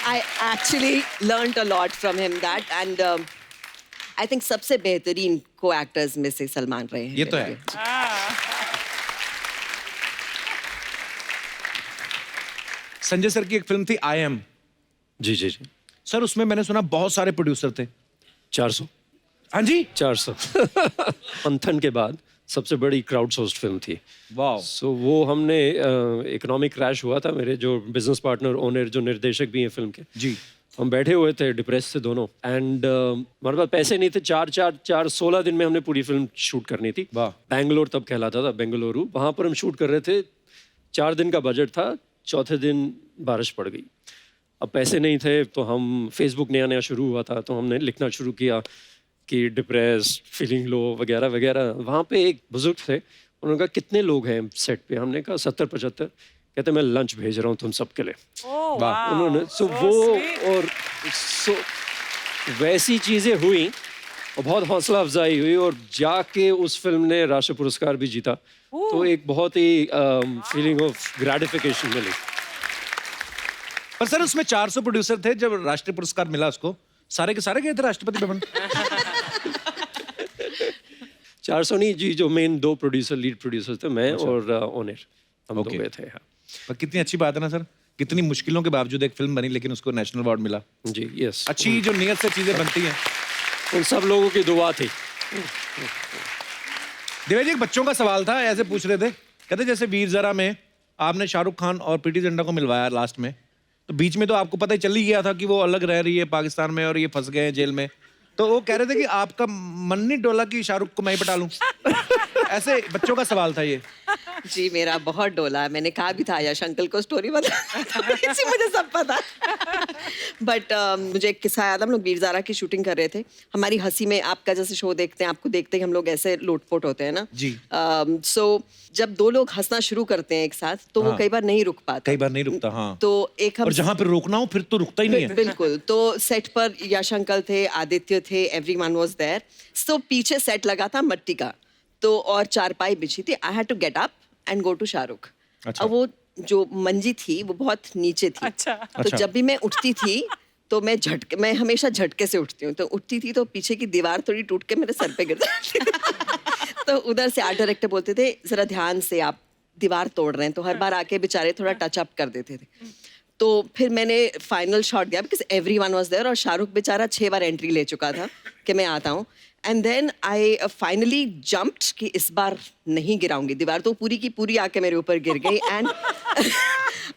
I actually learned a lot from him that, and I think सबसे बेहतरीन co-actors में से सलमान रहे हैं। ये तो है। संजय सर की एक फिल्म थी आई एम। जी जी जी। सर, उसमें मैंने सुना बहुत सारे प्रोड्यूसर थे। 400। हाँ जी, 400। मंथन के बाद सबसे बड़ी क्राउड सोर्स्ड फिल्म थी। वाह। सो वो हमने इकोनॉमिक क्रैश हुआ था, मेरे जो बिजनेस पार्टनर ओनर जो निर्देशक भी हैं फिल्म के जी, हम बैठे हुए थे डिप्रेस से दोनों, एंड हमारे पास पैसे नहीं थे। 16 दिन में हमने पूरी फिल्म शूट करनी थी। वाह। बैंगलोर तब कहलाता था, बेंगलुरु, वहाँ पर हम शूट कर रहे थे। 4 दिन का बजट था, चौथे दिन बारिश पड़ गई। अब पैसे नहीं थे तो हम, फेसबुक नया नया शुरू हुआ था तो हमने लिखना शुरू किया कि डिप्रेस, फीलिंग लो वगैरह वगैरह। वहाँ पे एक बुजुर्ग थे, उन्होंने कहा कितने लोग हैं सेट पे? हमने कहा 70-75। कहते मैं लंच भेज रहा हूँ तुम सबके लिए। उन्होंने और वैसी चीज़ें हुई और बहुत हौसला अफजाई हुई और जाके उस फिल्म ने राष्ट्रीय पुरस्कार भी जीता। तो एक बहुत ही फीलिंग ऑफ ग्रेटिफिकेशन मिली। पर सर उसमें 400 प्रोड्यूसर थे, जब राष्ट्रीय पुरस्कार मिला उसको सारे के सारे गए थे राष्ट्रपति भवन? 400 नहीं जी, जो मेन 2 प्रोड्यूसर, लीड प्रोड्यूसर थे, मैं और ओनर, हम 2 गए थे। हाँ। पर कितनी अच्छी बात है ना सर, कितनी मुश्किलों के बावजूद एक फिल्म बनी लेकिन उसको नेशनल अवार्ड मिला। जी, यस। अच्छी जो नियत से चीजें बनती हैं, उन सब लोगों की दुआ थी। देवा जी, एक बच्चों का सवाल था, ऐसे पूछ रहे थे, कहते जैसे वीर ज़रा में आपने शाहरुख खान और प्रीति जिंटा को मिलवाया लास्ट में, तो बीच में तो आपको पता ही चल ही गया था कि वो अलग रह रही है पाकिस्तान में और ये फंस गए हैं जेल में, तो वो कह रहे थे कि आपका मन नहीं डोला कि शाहरुख को मैं ही पटा लूं? ऐसे बच्चों का सवाल था ये। जी मेरा बहुत डोला, मैंने कहा भी था यश अंकल को स्टोरी बता, मुझे सब पता। बट मुझे एक किस्सा याद, हम लोग वीर ज़ारा की शूटिंग कर रहे थे। हमारी हंसी में, आपका जैसे शो देखते हैं, आपको देखते हैं हम लोग ऐसे लोटपोट होते हैं ना जी। सो जब 2 लोग हंसना शुरू करते हैं एक साथ तो वो कई बार नहीं रुक पाते, कई बार नहीं रुकता। हाँ। तो एक हम, और जहाँ पर रोकना हो फिर तो रुकता ही नहीं है। बिल्कुल। तो सेट पर यश अंकल थे, आदित्य थे, एवरीवन वाज देयर। सो पीछे सेट लगा था मट्टी का, तो और चारपाई बिछी थी। I had to get up and go to Shahrukh. अब वो जो मंजी थी वो बहुत नीचे थी। तो जब भी मैं उठती थी तो मैं हमेशा झटके से उठती हूँ, तो उठती थी तो पीछे की दीवार थोड़ी टूट के मेरे सर पे गिर जाती थी। तो उधर से आर्ट डायरेक्टर बोलते थे जरा ध्यान से, आप दीवार तोड़ रहे हैं। तो हर बार आके बेचारे थोड़ा टच अप कर देते थे। तो फिर मैंने फाइनल शॉट दिया बिकॉज एवरीवन वाज देयर, और शाहरुख बेचारा 6 बार एंट्री ले चुका था कि मैं आता हूँ। And then I finally jumped कि इस बार नहीं गिराऊंगी दीवार, तो पूरी की पूरी आके मेरे ऊपर गिर गई। And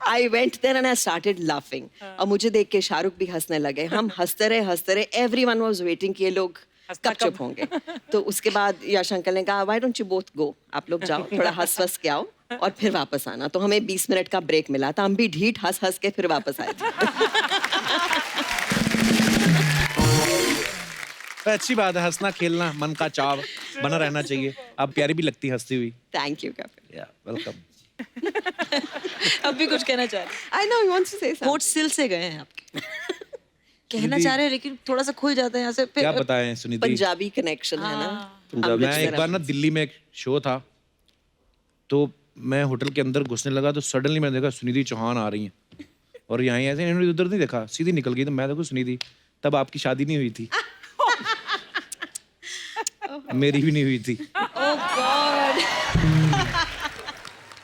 I went there and I started laughing. और मुझे देख के शाहरुख भी हंसने लगे, हम हंसते रहे। एवरीवन वाज वेटिंग कि ये लोग कब चुप होंगे। तो उसके बाद यश अंकल ने कहा why don't you both go, आप लोग जाओ, थोड़ा हंस के आओ और फिर वापस आना। तो हमें 20 मिनट का ब्रेक मिला था, हम भी ढीठ हंस के फिर वापस आए थे। तो अच्छी बात है, हंसना खेलना मन का चाव बना रहना चाहिए। आप प्यारी भी लगती हंसती हुई। Thank you Kapil. वेलकम। अब भी कुछ कहना चाह रहे? I know you want to say होठ सिल से गए हैं आपके। कहना चाह रहे हैं लेकिन थोड़ा सा खुल जाता है यहाँ से। क्या बताएं सुनीति, पंजाबी कनेक्शन है ना। मैं एक बार ना दिल्ली में एक शो था, तो मैं होटल के अंदर घुसने लगा तो सडनली मैंने देखा सुनिधि चौहान आ रही हैं, और यहाँ ऐसे इन्होंने उधर नहीं देखा, सीधी निकल गई। तो मैं देखो सुनिधि, तब आपकी शादी नहीं हुई थी। मेरी भी नहीं हुई थी।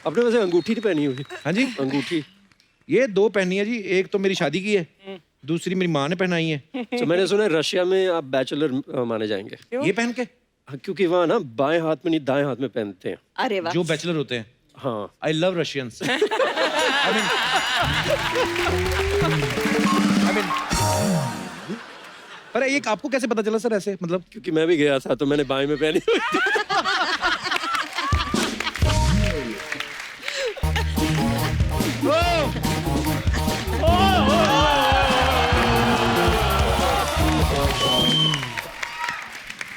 आपने वैसे अंगूठी नहीं पहनी हुई? हाँ जी, अंगूठी ये 2 पहनी है जी, एक तो मेरी शादी की है, दूसरी मेरी माँ ने पहनाई है। तो मैंने सुना है रशिया में आप बैचलर माने जाएंगे ये पहन के। क्योंकि वहाँ ना बाएं हाथ में नहीं दाएं हाथ में पहनते हैं। अरे वाह, जो बैचलर होते हैं। हाँ, आई लव रशियंस। पर ये आपको कैसे पता चला सर ऐसे, मतलब? क्योंकि मैं भी गया था तो मैंने बाएं में पहनी हुई थी।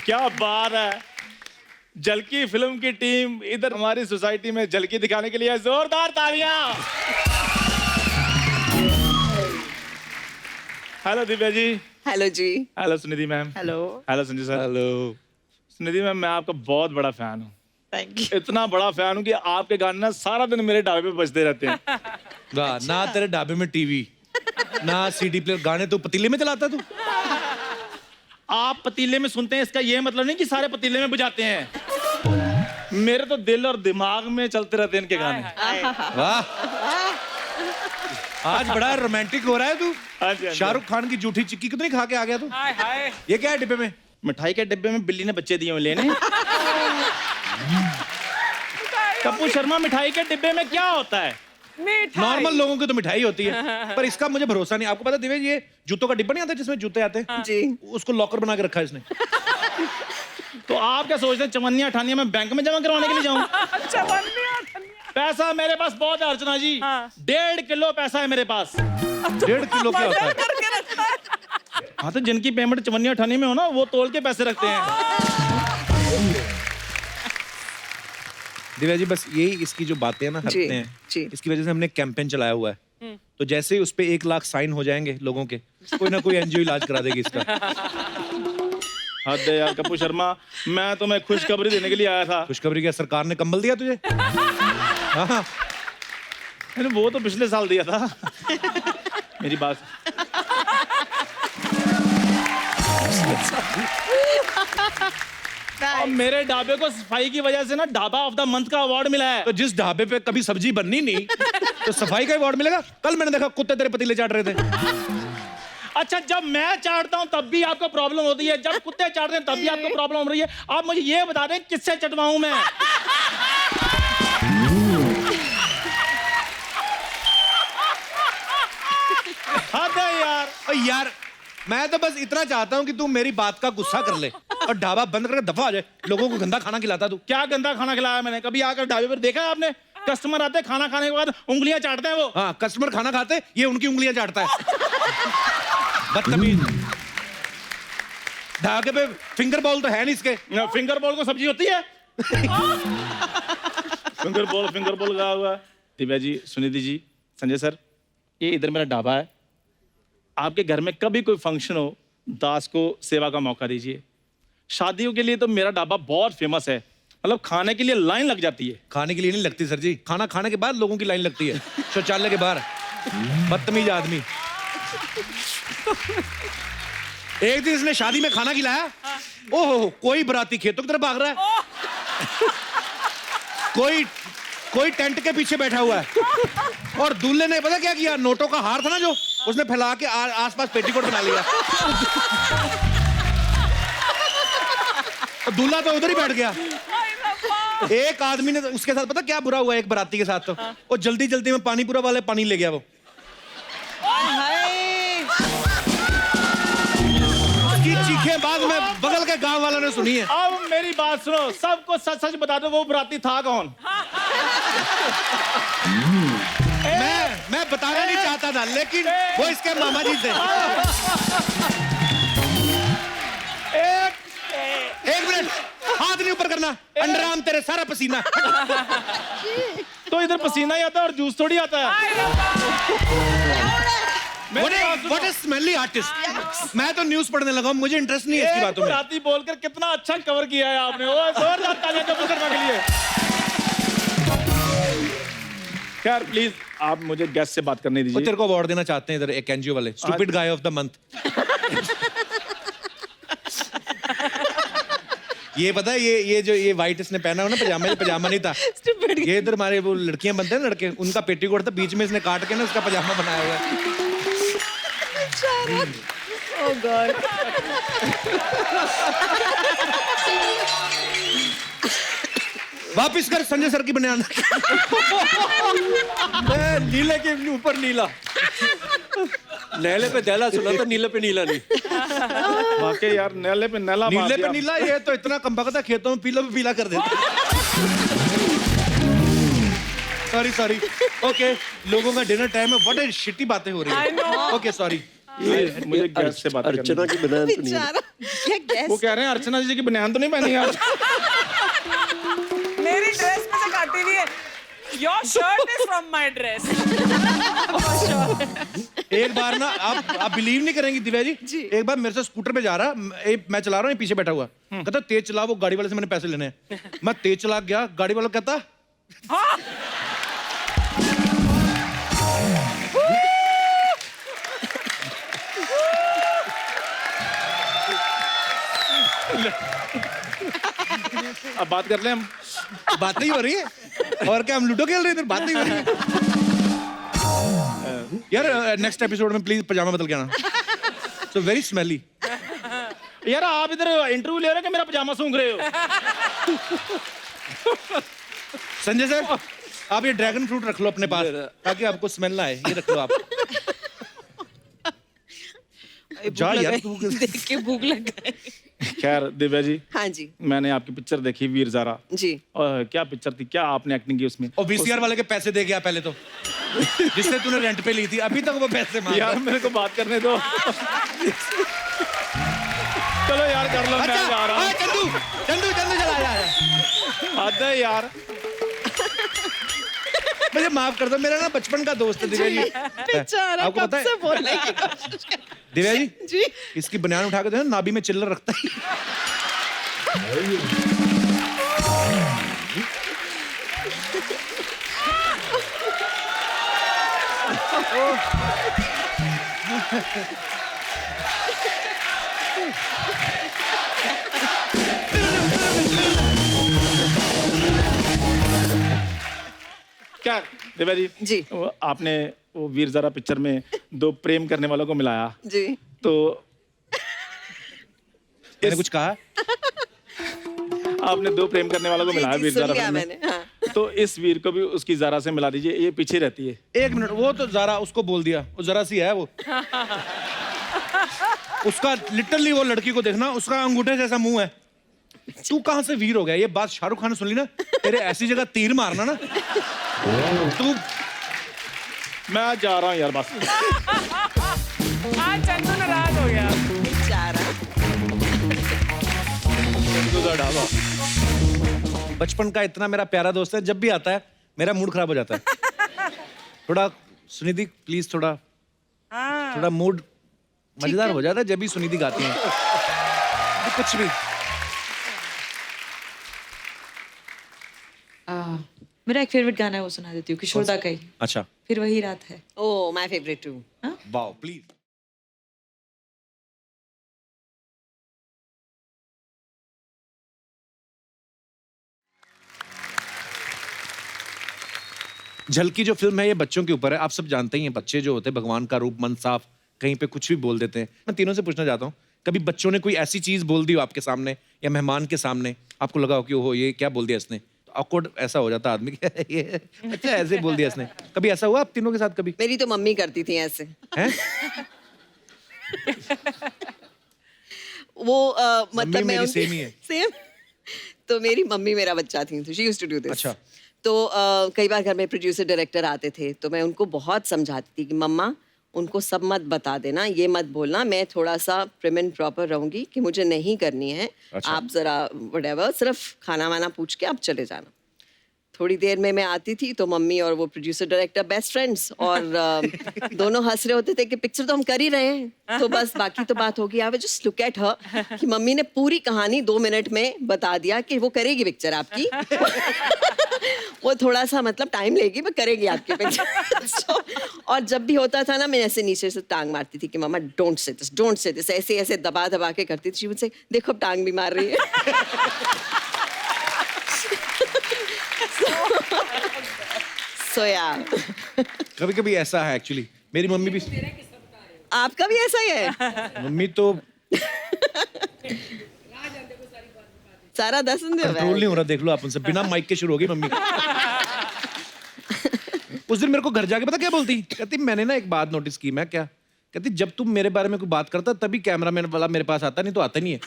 क्या बात है, झलकी फिल्म की टीम इधर हमारी सोसाइटी में झलकी दिखाने के लिए जोरदार तालियां। हेलो दिव्या जी। हेलो जी। Hello Sunidhi ma'am. Hello. Hello Sanjay sir. Hello Sunidhi ma'am, मैं आपका बहुत बड़ा फैन हूँ। Thank you. इतना बड़ा फैन हूँ कि आपके गाने ना सारा दिन मेरे ढाबे पे बजते रहते हैं। वाह, ना तेरे ढाबे में टीवी, ना सीडी प्लेयर, गाने तो पतीले में चलाता तू। आप पतीले में सुनते हैं, इसका ये मतलब नहीं कि सारे पतीले में बजाते हैं। मेरे तो दिल और दिमाग में चलते रहते हैं इनके गाने। वाह, आज बड़ा रोमांटिक हो रहा है तू। हाँ जी, हाँ जी। शाहरुख खान की जूठी चिक्की कितनी खा के आ गया तू? ये क्या है डिब्बे में? मिठाई के डिब्बे में बिल्ली ने बच्चे दिए हुए लेने। कपूर शर्मा, मिठाई के डिब्बे में क्या होता है? मिठाई। नॉर्मल लोगों की तो मिठाई होती है, पर इसका मुझे भरोसा नहीं। आपको पता दिव्या, ये जूतों का डिब्बा नहीं आता जिसमें जूते आते हैं? जी। उसको लॉकर बना के रखा है इसने। तो आप क्या सोचते हैं चवन्नियां ठानियां मैं बैंक में जमा करवाने के लिए जाऊं? पैसा मेरे पास बहुत है अर्चना जी। 1.5 किलो पैसा है मेरे पास। 1.5 किलो क्या होता है? हाँ, तो जिनकी पेमेंट चवन्नियां ठानी में हो ना, वो तोल के पैसे रखते हैं। दिव्या जी, बस यही इसकी जो बातें हैं ना हटते हैं, इसकी वजह से हमने कैंपेन चलाया हुआ है। तो जैसे ही उस पे 1 लाख साइन हो जाएंगे लोगों के, कोई ना कोई एनजीओ इलाज करा देगी इसका। हद है यार कपूर शर्मा, मैं तुम्हें खुशखबरी देने के लिए आया था। खुशखबरी क्या, सरकार ने कंबल दिया तुझे? हाँ, अरे वो तो पिछले साल दिया था। मेरी बात और मेरे ढाबे को सफाई की वजह से ना ढाबा ऑफ द मंथ का अवार्ड मिला है। तो जिस ढाबे पे कभी सब्जी बननी नहीं, तो सफाई का अवार्ड मिलेगा? कल मैंने देखा कुत्ते तेरे पतीले चाट रहे थे। अच्छा, जब मैं चाटता हूं तब भी आपको प्रॉब्लम होती है, जब कुत्ते चाटते हैं तब भी आपको प्रॉब्लम हो रही है। आप मुझे ये बता दें किससे चटवाऊं मैं? हद है यार। यार मैं तो बस इतना चाहता हूँ कि तू मेरी बात का गुस्सा कर ले और ढाबा बंद करके दफा आ जाए। लोगों को गंदा खाना खिलाता तू। क्या गंदा खाना खिलाया मैंने? कभी आकर ढाबे पर देखा है आपने? कस्टमर आते खाना खाने के बाद उंगलियां चाटते हैं वो। हाँ, कस्टमर खाना खाते, ये उनकी उंगलियां चाटता है। बदतमीज। ढाबे पे फिंगर बॉल तो है नहीं इसके। फिंगर बॉल को सब्जी होती है? फिंगर बॉल लगा हुआ है। दिव्या जी, सुनिधि जी, संजय सर, ये इधर मेरा ढाबा है। आपके घर में कभी कोई फंक्शन हो, दास को सेवा का मौका दीजिए। शादियों के लिए तो मेरा ढाबा बहुत फेमस है, मतलब खाने के लिए लाइन लग जाती है। खाने के लिए नहीं लगती सर जी, खाना खाने के बाद लोगों की लाइन लगती है शौचालय के बाहर। बदतमीज आदमी। एक दिन इसने शादी में खाना खिलाया, ओहो, कोई बराती खेतों की तरफ भाग रहा है, कोई टेंट के पीछे बैठा हुआ है, और दूल्हे ने पता क्या किया, नोटों का हार था ना जो, उसने फैला के आसपास पेटीकोट बना लिया। दूल्हा तो उधर ही बैठ गया। एक आदमी ने उसके साथ पता क्या बुरा हुआ, एक बराती के साथ तो वो जल्दी जल्दी में पानीपुरा वाले पानी ले गया। वो उसकी चीखें बाद में बगल के गांव वालों ने सुनी है। अब मेरी बात सुनो, सबको सच सच बता दो, वो बराती था कौन? मैं बताना नहीं चाहता था, लेकिन वो इसके मामा जी थे। एक मिनट, हाथ नहीं ऊपर करना, अंडरआर्म तेरे सारा पसीना। तो इधर पसीना ही आता है और जूस थोड़ी आता है। What a smelly artist। मैं तो न्यूज पढ़ने लगा हूं, मुझे इंटरेस्ट नहीं है इसकी बातों में। बराती बोलकर कितना अच्छा कवर किया है आपने। वो जोरदार तालियां कबूल करने के लिए। खैर प्लीज आप मुझे गेस्ट से बात करने दीजिए। वो तेरे को अवार्ड देना चाहते हैं इधर एक एनजीओ वाले, stupid guy of the month. ये पता है, ये जो ये व्हाइट इसने पहना हो ना पजामा, ये पजामा नहीं था। ये इधर हमारे वो लड़कियां बनते हैं लड़के, उनका पेटीकोट था, बीच में इसने काट के ना उसका पजामा बनाया हुआ है। Oh God। वापिस कर संजय सर की बनियान। नीले के ऊपर नीला, नैले पे दैला सुना तो नीले पे नीला नहीं। वाकई यार, नैले पे नैला, नीले पे नीला, ये तो इतना कम बखत है, खेतों में पीला पे पीला कर देता। सॉरी ओके, लोगों का डिनर टाइम है, व्हाट शिटी बातें हो रही है। Okay sorry. मुझे गेस्ट से बात करनी है। अर्चना की बनियान तो नहीं है। वो कह रहे हैं अर्चना जी की बनियान तो नहीं पहनी आज। मेरी ड्रेस में से काटी हुई है। Your shirt is from my dress। एक बार ना आप बिलीव नहीं करेंगी दिव्या जी, एक बार मेरे से स्कूटर पे जा रहा, मैं चला रहा हूँ, पीछे बैठा हुआ, कहता तेज चला, वो गाड़ी वाले से मैंने पैसे लेने हैं। मैं तेज चला गया, गाड़ी वाला कहता हाँ? अब बात कर ले हम। बात नहीं हो रही है, और क्या हम लूडो खेल रहे हैं इधर, बात नहीं हो रही है। यार नेक्स्ट एपिसोड में प्लीज पजामा बदल के आना। So very smelly. यार आप इधर इंटरव्यू ले रहे हो कि मेरा पजामा सूंघ रहे हो? संजय सर, आप ये ड्रैगन फ्रूट रख लो अपने पास ताकि आपको स्मेल ना आए। ये रख लो आप। जा यार, तू देख के भूख लग गई। खैर दिव्या जी, हाँ जी मैंने आपकी पिक्चर देखी वीर ज़ारा। जी। और क्या पिक्चर थी, क्या आपने एक्टिंग की उसमें। और वीसीआर वाले के पैसे दे गया पहले तो, जिससे तूने रेंट पे ली थी, अभी तक वो पैसे मांग रहा है। यार मेरे को बात करने दो। चलो यार कर लो, मैं जा रहा हूँ। चंदू चंदू चंदू चला जा। हद है यार। मुझे माफ कर दो, मेरा ना बचपन का दोस्त है दिव्या जी। बेचारा आपको कब पता है? से बोलने की कोशिश कर दिव्या जी, जी इसकी बनियान उठा के देखो, नाभि में चिल्लर रखता है। क्या दिव्या जी, जी आपने वो वीर ज़ारा पिक्चर में दो प्रेम करने वालों को मिलाया, जी तो मैंने कुछ कहा? आपने दो प्रेम करने वालों को मिलाया वीर सुन ज़ारा लिया फिल्म में। मैंने हाँ। तो इस वीर को भी उसकी ज़ारा से मिला दीजिए, ये पीछे रहती है। एक मिनट, वो तो ज़ारा उसको बोल दिया, वो ज़रा सी है वो। उसका लिटरली वो लड़की को देखना, उसका अंगूठे जैसा मुंह है। तू कहां से वीर हो गया? ये बात शाहरुख खान ने सुन ली ना, तेरे ऐसी जगह तीर मारना ना तू। मैं जा रहा हूँ यार बस। आज चंदू नाराज हो गया। बेचारा। बचपन का इतना मेरा प्यारा दोस्त है, जब भी आता है मेरा मूड खराब हो जाता है। थोड़ा सुनिधि प्लीज, थोड़ा मूड मजेदार हो जाता है जब भी सुनिधि गाती है। कुछ भी। मेरा एक फेवरेट गाना है, वो सुना देती हूँ, किशोरदा का ही। अच्छा, फिर वही रात है। Oh my favourite too. Wow please. Jhalki जो फिल्म है ये बच्चों के ऊपर है। आप सब जानते ही हैं, बच्चे जो होते हैं भगवान का रूप, मन साफ, कहीं पे कुछ भी बोल देते हैं। मैं तीनों से पूछना चाहता हूँ, कभी बच्चों ने कोई ऐसी चीज बोल दी हो आपके सामने या मेहमान के सामने, आपको लगा हो कि ओहो ये क्या बोल दिया इसने, ऑकवर्ड ऐसा हो जाता आदमी कि ये अच्छा ऐसे बोल दिया इसने। कभी ऐसा हुआ आप तीनों के साथ? कभी मेरी तो मम्मी करती थी ऐसे। हैं? वो मतलब मैं मेरी सेम ही है। सेम। तो मेरी मम्मी मेरा बच्चा थी, तो she used to do this. अच्छा। तो कई बार घर में प्रोड्यूसर डायरेक्टर आते थे, तो मैं उनको बहुत समझाती थी कि मम्मा उनको सब मत बता देना, ये मत बोलना, मैं थोड़ा सा प्रिम एंड प्रॉपर रहूंगी कि मुझे नहीं करनी है। अच्छा। आप जरा व्हाटएवर, सिर्फ खाना वाना पूछ के आप चले जाना। थोड़ी देर में मैं आती थी तो मम्मी और वो प्रोड्यूसर डायरेक्टर बेस्ट फ्रेंड्स, और दोनों हंस रहे होते थे कि पिक्चर तो हम कर ही रहे हैं, तो बस बाकी तो बात होगी। I was just look at her कि मम्मी ने पूरी कहानी 2 मिनट में बता दिया कि वो करेगी पिक्चर आपकी। वो थोड़ा सा मतलब टाइम लेगी, पर करेगी आपकी पिक्चर। और जब भी होता था ना, मैं ऐसे नीचे से टांग मारती थी कि मम्मा डोंट से दिस, ऐसे ऐसे दबा दबा के करती थी। मुझसे देखो अब टांग भी मार रही है। So, yeah. कभी कभी ऐसा है एक्चुअली, मेरी मम्मी भी। आपका भी ऐसा ही है? मम्मी तो सारा 10 कंट्रोल नहीं हो रहा, देख लो आप उनसे बिना माइक के शुरू हो गई मम्मी। उस दिन मेरे को घर जाके पता क्या बोलती, कहती मैंने ना एक बात नोटिस की। मैं क्या? कहती जब तुम मेरे बारे में कोई बात करता तभी कैमरामैन वाला मेरे पास आता, नहीं तो आता नहीं है।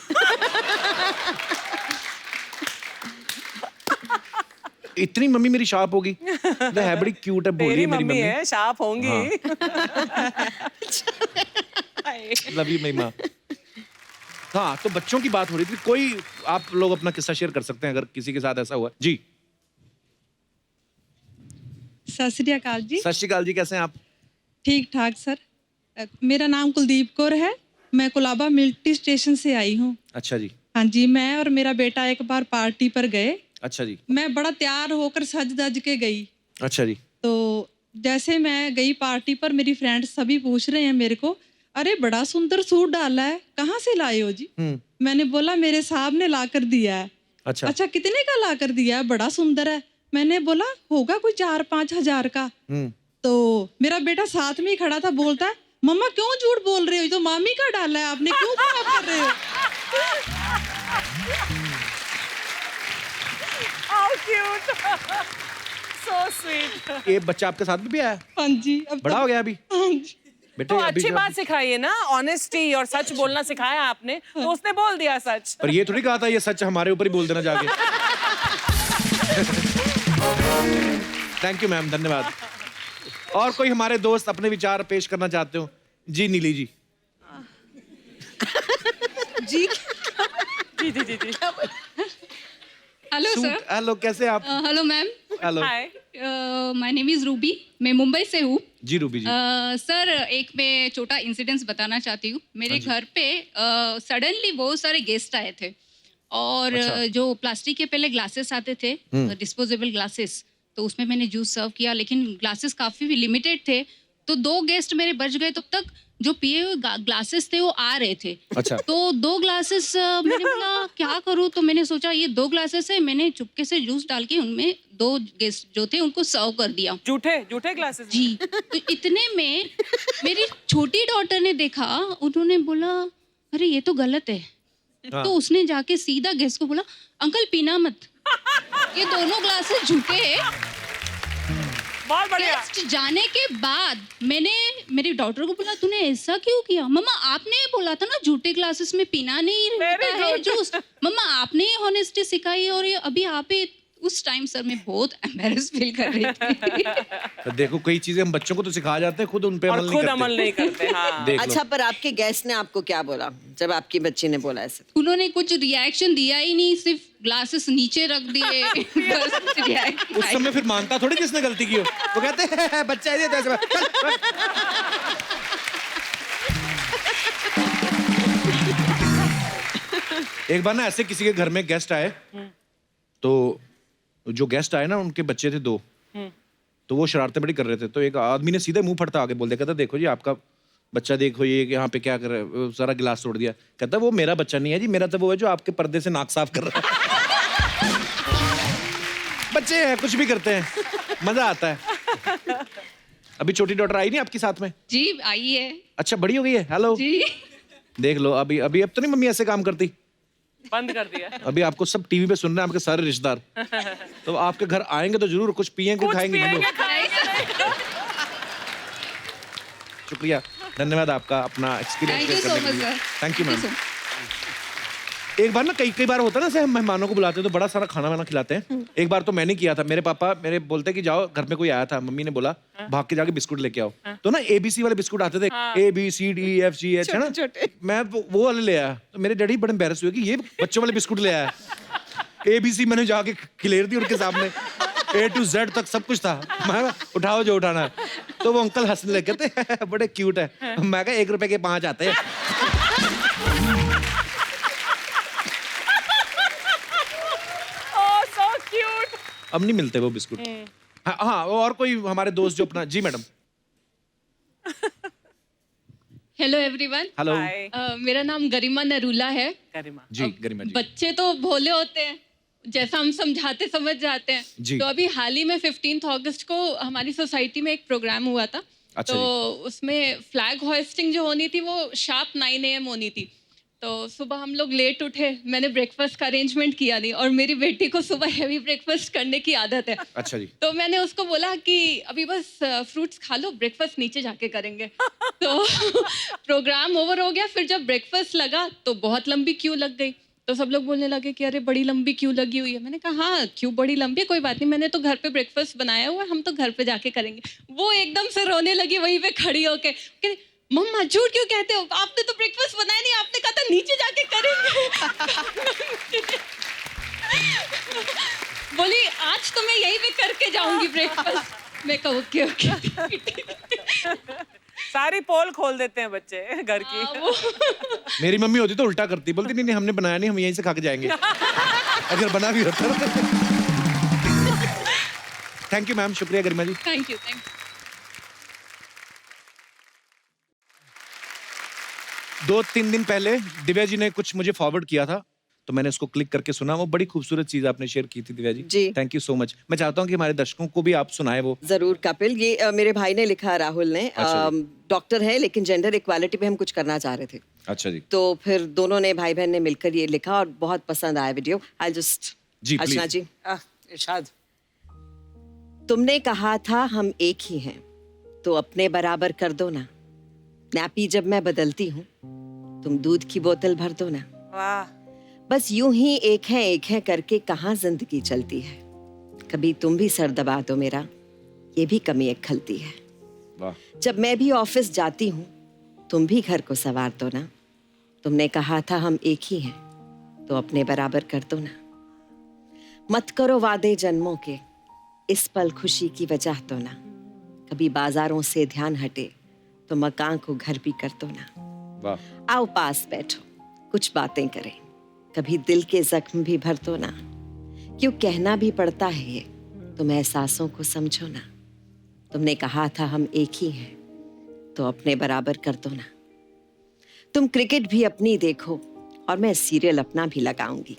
इतनी मम्मी मेरी शार्प होगी, है बड़ी क्यूट है, बोली मेरी मम्मी है, शार्प होंगी। लव यू मेरी माँ। हाँ, तो बच्चों की बात हो रही थी, कोई आप लोग अपना किस्सा शेयर कर सकते हैं अगर किसी के साथ ऐसा हुआ। जी सत श्री अकाल जी। सत श्री अकाल जी, कैसे हैं आप? ठीक ठाक सर। मेरा नाम कुलदीप कौर है, मैं कुलाबा मिलिट्री स्टेशन से आई हूँ। अच्छा जी। हाँ जी, मैं और मेरा बेटा एक बार पार्टी पर गए। अच्छा जी। मैं बड़ा तैयार होकर सज धज के गई। अच्छा जी। तो जैसे मैं गई पार्टी पर, मेरी फ्रेंड्स सभी पूछ रहे हैं मेरे को, अरे बड़ा सुंदर सूट डाला है, कहाँ से लाए हो जी? मैंने बोला मेरे साहब ने ला कर दिया है। अच्छा कितने का ला कर दिया है? बड़ा सुंदर है। मैंने बोला होगा कोई 4-5 हजार का। तो मेरा बेटा साथ में ही खड़ा था, बोलता है मम्मा क्यों झूठ बोल रहे हो, ये तो मामी का डाला है, आपने क्यों खराब कर रहे हो? How cute. so sweet. ये बच्चा आपके साथ में भी आया? हाँ जी, अब बड़ा हो गया अभी? हाँ जी। बेटे तो अभी अच्छी जो- बात सिखाई है ना, ऑनेस्टी और सच बोलना सिखाया आपने, तो उसने बोल दिया सच। पर ये थोड़ी कहा था ये सच हमारे ऊपर ही बोल देना जाके। थैंक यू मैम, धन्यवाद। और कोई हमारे दोस्त अपने विचार पेश करना चाहते हो? जी नीली जी। जी जी जी जी जी। Hello sir. हेलो, कैसे आप? Hello ma'am. Hello. Hi. My name is Ruby, मैं मुंबई से हूँ। जी रूबी जी। सर एक मैं छोटा इंसिडेंस बताना चाहती हूँ। मेरे घर पे सडनली बहुत सारे गेस्ट आए थे और अच्छा। जो प्लास्टिक के पहले ग्लासेस आते थे, डिस्पोजेबल ग्लासेस, तो उसमें मैंने जूस सर्व किया, लेकिन ग्लासेस काफ़ी लिमिटेड थे, तो 2 गेस्ट मेरे बच गए। तब तक जो पिए हुए ग्लासेस थे वो आ रहे थे। अच्छा। तो 2 ग्लासेस मैंने बोला क्या करूँ, तो मैंने सोचा ये 2 ग्लासेस है, मैंने चुपके से जूस डाल के उनमें 2 गेस्ट जो थे उनको सर्व कर दिया। झूठे ग्लासेस? जी। तो इतने में मेरी छोटी डॉटर ने देखा, उन्होंने बोला अरे ये तो गलत है। हाँ। तो उसने जाके सीधा गेस्ट को बोला अंकल पीना मत, ये दोनों ग्लासेस झूठे हैं। बहुत बढ़िया। गेस्ट जाने के बाद मैंने मेरी डॉटर को बोला तूने ऐसा क्यों किया? मम्मा आपने बोला था ना झूठे ग्लासेस में पीना नहीं रहता है जूस। मम्मा आपने ऑनेस्टी सिखाई और ये अभी आप ही। उस टाइम सर मैं बहुत एम्बैरेस फील कर रही थी। तो देखो कई चीजें हम बच्चों को तो सिखा जाते हैं, खुद उन पे और अमल नहीं खुद करते। अमल नहीं करते। हाँ। देख लो। अच्छा, पर आपके गेस्ट ने आपको क्या बोला जब आपकी बच्ची ने बोला ऐसे? उन्होंने कुछ रिएक्शन दिया ही नहीं, सिर्फ ग्लासेस नीचे रख दिए। बस react उस समय फिर मानता थोड़ी किसने गलती की हो, वो कहते हैं बच्चा ये तो ऐसे एक बार ना ऐसे किसी के घर में गेस्ट आए, तो जो गेस्ट आए ना उनके बच्चे थे 2, तो वो शरारतें बड़ी कर रहे थे। तो एक आदमी ने सीधे मुंह फटता आके बोल दिया, कहता देखो जी आपका बच्चा, देखो ये यहाँ पे क्या कर रहा है, सारा गिलास तोड़ दिया। कहता वो मेरा बच्चा नहीं है जी, मेरा तो वो है जो आपके पर्दे से नाक साफ कर रहा है। बच्चे हैं, कुछ भी करते हैं, मजा आता है। अभी छोटी डॉटर आई नहीं आपकी साथ में? जी आई है। अच्छा, बड़ी हो गई है? हेलो जी। देख लो, अभी अभी अब तो नहीं मम्मी ऐसे काम करती, बंद कर दिया। अभी आपको सब टीवी पे सुन रहे हैं आपके सारे रिश्तेदार। तो आपके घर आएंगे तो जरूर कुछ पियेंगे, खाएंगे। शुक्रिया, धन्यवाद आपका अपना experience Thank you so much, sir. Thank you Thank ma'am. you so एक बार ना कई बार होता है ना, जैसे हम मेहमानों को बुलाते हैं तो बड़ा सारा खाना वाना खिलाते हैं। एक बार तो मैंने किया था, मेरे पापा मेरे बोलते कि जाओ, घर में कोई आया था, मम्मी ने बोला भाग के जाके बिस्कुट लेके आओ। तो ना ABC वाले बिस्कुट आते थे, ABCDEFGH, है ना, मैं वो वाले ले आया। तो मेरे डैडी बड़े एम्बैरेस हुए कि ये बच्चों वाले बिस्कुट ले आया। ABC मैंने जाके क्लियर दी उनके सामने, A to Z तक सब कुछ था। मैं उठाओ जो उठाना है। तो वो अंकल हंसने लगे, कहते बड़े क्यूट है। मैं कहा 1 रुपए के 5 आते हैं। so cute. अब नहीं मिलते वो बिस्कुट। हाँ, और कोई हमारे दोस्त जो अपना, जी मैडम। Hello everyone. हेलो। मेरा नाम गरिमा नरूला है। गरिमा जी, गरिमा जी। बच्चे तो भोले होते हैं, जैसा हम समझाते समझ जाते हैं। जी। तो अभी हाल ही में 15 अगस्त को हमारी सोसाइटी में एक प्रोग्राम हुआ था। अच्छा तो जी। उसमें फ्लैग होइस्टिंग जो होनी थी वो शार्प 9 AM होनी थी। तो सुबह हम लोग लेट उठे, मैंने ब्रेकफास्ट का अरेंजमेंट किया नहीं, और मेरी बेटी को सुबह हैवी ब्रेकफास्ट करने की आदत है। अच्छा जी। तो मैंने उसको बोला कि अभी बस फ्रूट्स खा लो, ब्रेकफास्ट नीचे जाके करेंगे। तो प्रोग्राम ओवर हो गया, फिर जब ब्रेकफास्ट लगा तो बहुत लंबी क्यू लग गई। तो सब लोग बोलने लगे कि अरे बड़ी लंबी क्यू लगी हुई है। मैंने कहा हाँ क्यू बड़ी लंबी है, कोई बात नहीं, मैंने तो घर पे ब्रेकफास्ट बनाया हुआ है, हम तो घर पे जाके करेंगे। वो एकदम से रोने लगी वहीं पे खड़ी होके, मम्मा झूठ क्यों कहते हो, आपने तो ब्रेकफास्ट बनाया नहीं, आपने कहा था नीचे जाके करेंगे। बोली आज तो मैं यहीं पे करके जाऊंगी ब्रेकफास्ट। मैं कहा ओके ओके। सारी पोल खोल देते हैं बच्चे घर की। मेरी मम्मी होती तो उल्टा करती, बोलती नहीं नहीं हमने बनाया नहीं, हम यहीं से खा के जाएंगे। अगर बना भी होता। थैंक यू मैम, शुक्रिया गरिमा जी। Thank you. 2-3 दिन पहले दिव्या जी ने कुछ मुझे फॉरवर्ड किया था, तो मैंने उसको क्लिक करके सुना। वो बड़ी खूबसूरत चीज आपने शेयर की थी दिव्या जी। जी। Thank you so much. मैं चाहता हूँ कि हमारे दर्शकों को भी आप सुनाए वो। जरूर कपिल, ये मेरे भाई ने लिखा, राहुल ने। अच्छा जी। डॉक्टर है लेकिन जेंडर इक्वालिटी पे हम कुछ करना चाह रहे थे। अच्छा जी। तो फिर दोनों ने, भाई बहन ने मिलकर ये लिखा और बहुत पसंद आया वीडियो। आई जस्ट जी, अर्चना please। जी। इरशाद। तुमने कहा था हम एक ही हैं, तो अपने बराबर कर दो ना। नैपी जब मैं बदलती हूँ, तुम दूध की बोतल भर दो ना। वाह। बस यूं ही एक है करके कहाँ जिंदगी चलती है। कभी तुम भी सर दबा दो मेरा, ये भी कमी एक खलती है। वाह। जब मैं भी ऑफिस जाती हूँ, तुम भी घर को संवार दो ना। तुमने कहा था हम एक ही हैं, तो अपने बराबर कर दो ना। मत करो वादे जन्मों के, इस पल खुशी की वजह तो ना। कभी बाजारों से ध्यान हटे, तो मकान को घर भी कर दो ना। वाह। आओ पास बैठो, कुछ बातें करें, कभी दिल के जख्म भी भर दो ना। क्यों कहना भी पड़ता है ये, तुम एहसासों को समझो ना। तुमने कहा था हम एक ही हैं, तो अपने बराबर कर दो ना। तुम क्रिकेट भी अपनी देखो और मैं सीरियल अपना भी लगाऊंगी।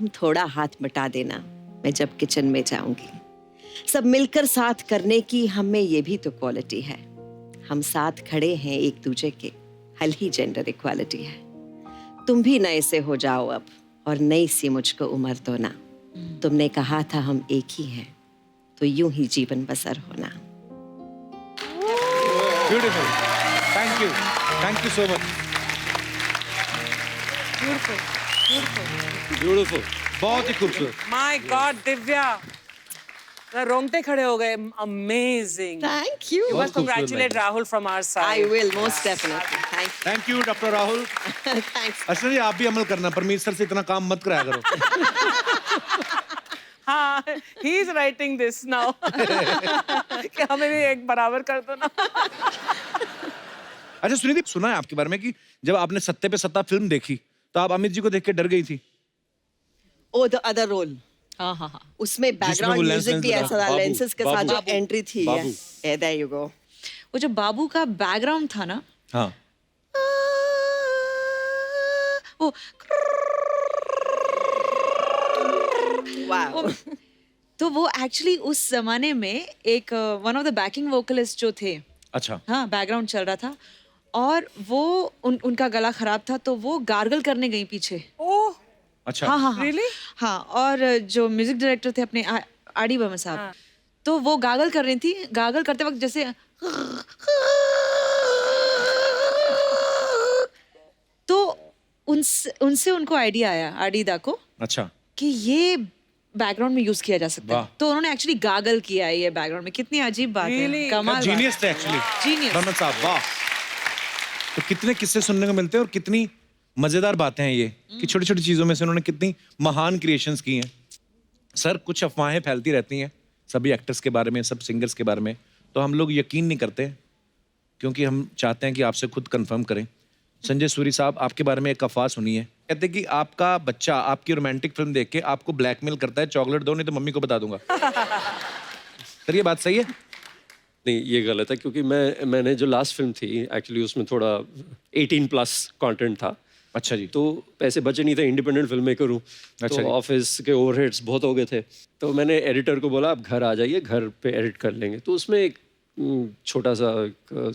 तुम थोड़ा हाथ बटा देना, मैं जब किचन में जाऊंगी। सब मिलकर साथ करने की हम में ये भी तो क्वालिटी है। हम साथ खड़े हैं एक दूसरे के, हल ही जेंडर इक्वालिटी है। तुम भी नए से हो जाओ अब, और नई सी मुझको उम्र दो ना। तुमने कहा था हम एक ही हैं, तो यूं ही जीवन बसर होना। Beautiful, thank you so much. Beautiful, बहुत ही खूबसूरत। माय गॉड दिव्या, रोंगटे खड़े हो गए। Amazing. Thank you. You must congratulate Rahul from our side. I will most definitely. Thank you doctor Rahul. Thanks. अर्चना जी आप भी अमल करना, परमीत सर से इतना काम मत कराया करो। हाँ, he is writing this now. कि हमें भी एक बराबर कर दो ना। अच्छा सुनिधि, सुना है आपके बारे में कि जब आपने सत्ते पे सत्ता फिल्म देखी तो आप अमित जी को देख के डर गई थी। ओ द अदर रोल। हाँ। उसमें बैकग्राउंड म्यूजिक भी ऐसा था, लेंसेज के साथ जो एंट्री थी। There you go. वो जो बाबू का बैकग्राउंड था ना, हाँ। वो वाओ। तो वो एक्चुअली उस जमाने में एक one of the banking vocalist जो थे, अच्छा। हाँ, बैकग्राउंड चल रहा था और वो उनका गला खराब था, तो वो गार्गल करने गई पीछे। ओह अच्छा। हाँ। Really? हाँ, और जो म्यूजिक डायरेक्टर थे अपने आर डी बर्मन साहब, तो वो गागल कर रही थी। गागल करते वक्त जैसे तो उनसे उनको आइडिया आया, आरडीदा को, अच्छा, कि ये बैकग्राउंड में यूज किया जा सकता है। तो उन्होंने एक्चुअली गागल किया है ये बैकग्राउंड में। कितनी अजीब बात है, कमाल। जीनियस थे एक्चुअली जीनियस बर्मन साहब, वाह। तो कितने किस्से सुनने को मिलते हैं और कितनी मजेदार बातें हैं ये, कि छोटी छोटी चीजों में से उन्होंने कितनी महान क्रिएशंस की हैं। सर, कुछ अफवाहें फैलती रहती हैं सभी एक्टर्स के बारे में, सब सिंगर्स के बारे में, तो हम लोग यकीन नहीं करते क्योंकि हम चाहते हैं कि आपसे खुद कंफर्म करें। संजय सूरी साहब, आपके बारे में एक अफवाह सुनी है, कहते हैं कि आपका बच्चा आपकी रोमांटिक फिल्म देख के आपको ब्लैकमेल करता है, चॉकलेट दो नहीं तो मम्मी को बता दूंगा। सर ये बात सही है? नहीं, ये गलत है, क्योंकि मैंने जो लास्ट फिल्म थी एक्चुअली उसमें थोड़ा 18+ कंटेंट था। अच्छा जी। तो पैसे बचे नहीं थे, इंडिपेंडेंट फिल्म मेकर हूँ, अच्छा तो ऑफिस के ओवरहेड्स बहुत हो गए थे। तो मैंने एडिटर को बोला आप घर आ जाइए, घर पे एडिट कर लेंगे। तो उसमें एक छोटा सा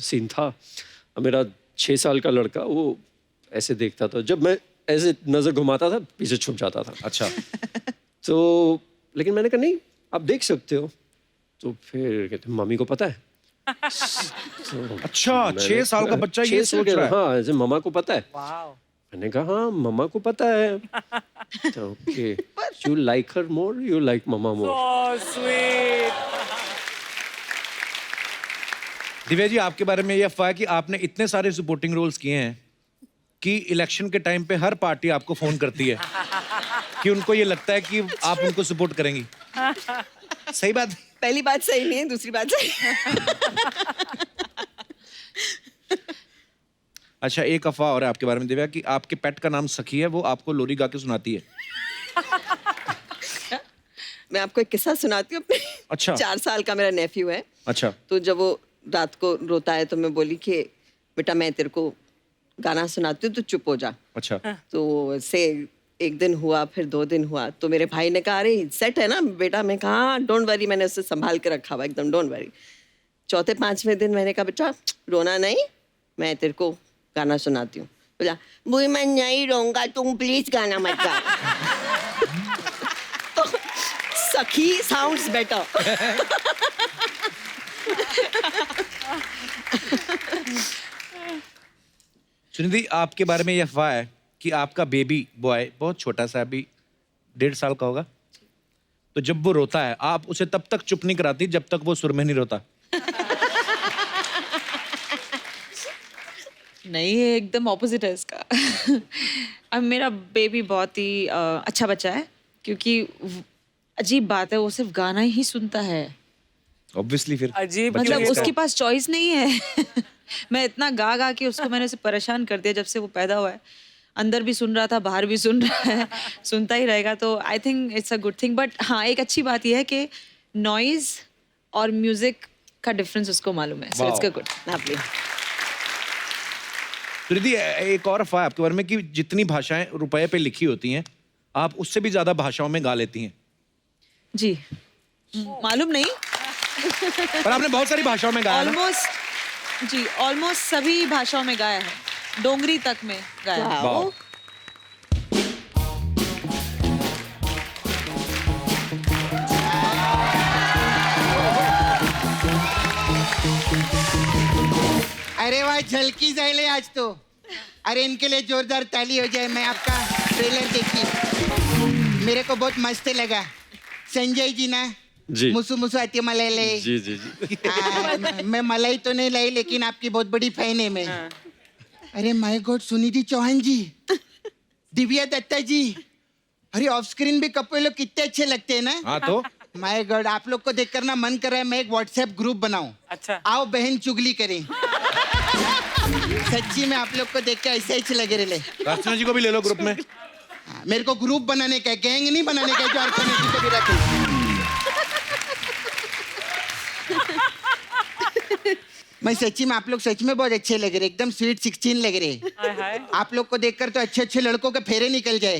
सीन था, मेरा 6 साल का लड़का वो ऐसे देखता था, जब मैं ऐसे नजर घुमाता था पीछे छुप जाता था। अच्छा। तो लेकिन मैंने कहा नहीं आप देख सकते हो। तो फिर कहते मम्मी को पता है। तो अच्छा, 6 साल का बच्चा ये सोच रहा है? हाँ, ऐसे मम्मा को पता है। मैंने कहा हाँ मम्मा को पता है। तो okay, you like her more, you like mamma more. So sweet. Divya ji, आपके बारे में ये अफवाह है कि आपने इतने सारे सपोर्टिंग रोल्स किए हैं कि इलेक्शन के टाइम पे हर पार्टी आपको फोन करती है कि उनको ये लगता है कि आप उनको सपोर्ट करेंगी। सही बात? पहली बात सही नहीं है, दूसरी बात सही। अच्छा, एक अफवाह और है आपके बारे में दिव्या कि आपके पेट का नाम सखी है, वो आपको लोरी गा के सुनाती है। मैं आपको एक किस्सा सुनाती हूँ अपने। अच्छा। 4 साल का मेरा नेफ्यू है। अच्छा। तो जब वो रात को रोता है तो मैं बोली कि बेटा मैं तेरे को गाना सुनाती हूँ, तो चुप हो जा। अच्छा। तो से एक दिन हुआ, फिर 2 दिन हुआ, तो मेरे भाई ने कहा अरे सेट है ना बेटा? मैं कहा डोंट वरी, मैंने उसे संभाल के रखा हुआ एकदम, डोंट वरी। 4-5वें दिन मैंने कहा बेटा रोना नहीं, मैं तेरे को गाना सुनाती हूँ। बोला बुई मैं नहीं रोऊंगा, तुम प्लीज गाना मत गा। तो सखी sounds better. सुनिधि, आपके बारे में यह अफवाह है कि आपका बेबी बॉय बहुत छोटा सा, अभी 1.5 साल का होगा, तो जब वो रोता है आप उसे तब तक चुप नहीं कराती जब तक वो सुर में नहीं रोता। नहीं, ये एकदम ऑपोजिट है इसका। अब मेरा बेबी बहुत ही अच्छा बच्चा है, क्योंकि अजीब बात है, वो सिर्फ गाना ही सुनता है। ऑब्वियसली फिर अजीब मतलब उसके पास चॉइस नहीं है। मैं इतना गा गा के उसको मैंने उसे परेशान कर दिया जब से वो पैदा हुआ है। अंदर भी सुन रहा था, बाहर भी सुन रहा है, सुनता ही रहेगा। तो I think it's a good thing. But हाँ, एक अच्छी बात यह है कि नॉइज और म्यूजिक का डिफरेंस उसको मालूम है। So it's good. Lovely. Sunidhi, एक और अफवाह है आपके बारे में कि जितनी भाषाएं रुपए पे लिखी होती हैं आप उससे भी ज्यादा भाषाओं में गा लेती हैं। जी, मालूम नहीं, पर आपने बहुत सारी भाषाओं में गाया ना? ऑलमोस्ट जी, ऑलमोस्ट सभी भाषाओं में गाया है, डोंगरी तक में गाया है। वाह। अरे वाह, झलकी जाइले आज तो। अरे इनके लिए जोरदार ताली हो जाए। मैं आपका ट्रेलर देखी, मेरे को बहुत मस्त लगा। संजय जी ना जी। मुसु मुसु आती है मलाई। जी जी जी। मैं मलाई तो नहीं लाई, लेकिन आपकी बहुत बड़ी फैन है मैं। अरे माय गॉड, सुनिधि चौहान जी, दिव्या दत्ता जी, अरे ऑफ स्क्रीन भी कपल लोग कितने अच्छे लगते हैं ना। हाँ तो माय गॉड, आप लोग को देखकर ना मन कर रहा है मैं एक व्हाट्सएप ग्रुप बनाऊं। अच्छा, आओ बहन चुगली करें। सच्ची में आप लोग को देख के ऐसे ही लगे रहे। रचना जी को भी ले लो ग्रुप में। मेरे को ग्रुप बनाने का, गैंग नहीं बनाने का, जो अर्चना जी को भी रखे। मैं सच्ची में, आप लोग सच में बहुत अच्छे लग रहे, एकदम स्वीट 16 लग रहे। हाय हाय। आप लोग को देखकर तो अच्छे अच्छे लड़कों के फेरे निकल जाए।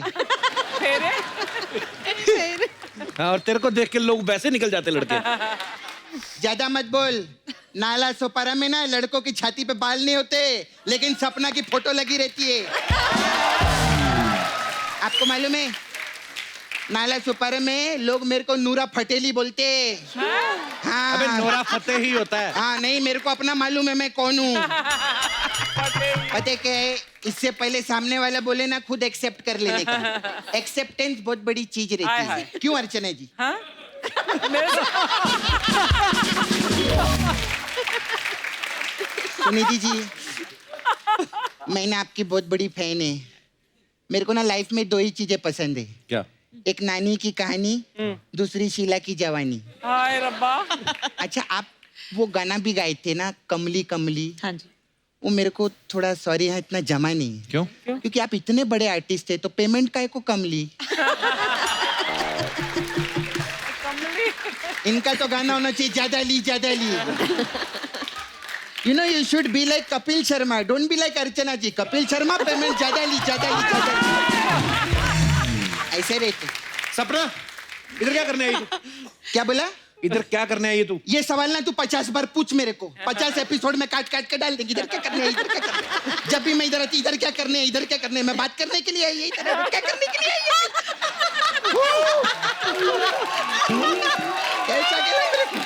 फेरे? हाँ, और तेरे को देख के लोग वैसे निकल जाते लड़के। ज्यादा मत बोल। नाला सोपारा में ना लड़कों की छाती पे बाल नहीं होते, लेकिन सपना की फोटो लगी रहती है। आपको मालूम है, नाला सोपारा में लोग मेरे को नूरा फटेली बोलते। हाँ, अबे नूरा फतेह ही होता है। हाँ नहीं, मेरे को अपना मालूम है मैं कौन हूँ। पता क्या है, इससे पहले सामने वाला बोले ना, खुद एक्सेप्ट कर लेने का। एक्सेप्टेंस बहुत बड़ी चीज रहती है। क्यों अर्चना जी? हाँ? सुनिधि जी, मैंने आपकी बहुत बड़ी फैन है। मेरे को ना लाइफ में 2 ही चीजें पसंद है। क्या? एक नानी की कहानी, दूसरी शीला की जवानी। हाय रब्बा। अच्छा, आप वो गाना भी गाए थे ना, कमली कमली। हाँ जी। वो मेरे को थोड़ा सॉरी है, इतना जमा नहीं। क्यों? क्योंकि आप इतने बड़े आर्टिस्ट थे, तो पेमेंट का को कम ली। इनका तो गाना होना चाहिए ज्यादा ली ज्यादा ली। You know, you should be like Kapil Sharma, don't be like Archana ji. Kapil Sharma payment ज्यादा ली ज्यादा ली ज्यादा ली, ऐसे रहते। सपना, इधर क्या करने आई तू? क्या बोला? इधर क्या करने आई तू? ये सवाल ना तू 50 बार पूछ मेरे को। 50 एपिसोड में काट काट के डाल देंगे। इधर क्या करने है, इधर क्या करने है? जब भी मैं इधर आती, इधर क्या करने है, इधर क्या करने है? मैं बात करने के लिए आई है, इधर क्या करने के लिए आई है? कैसा क्या मेरे को?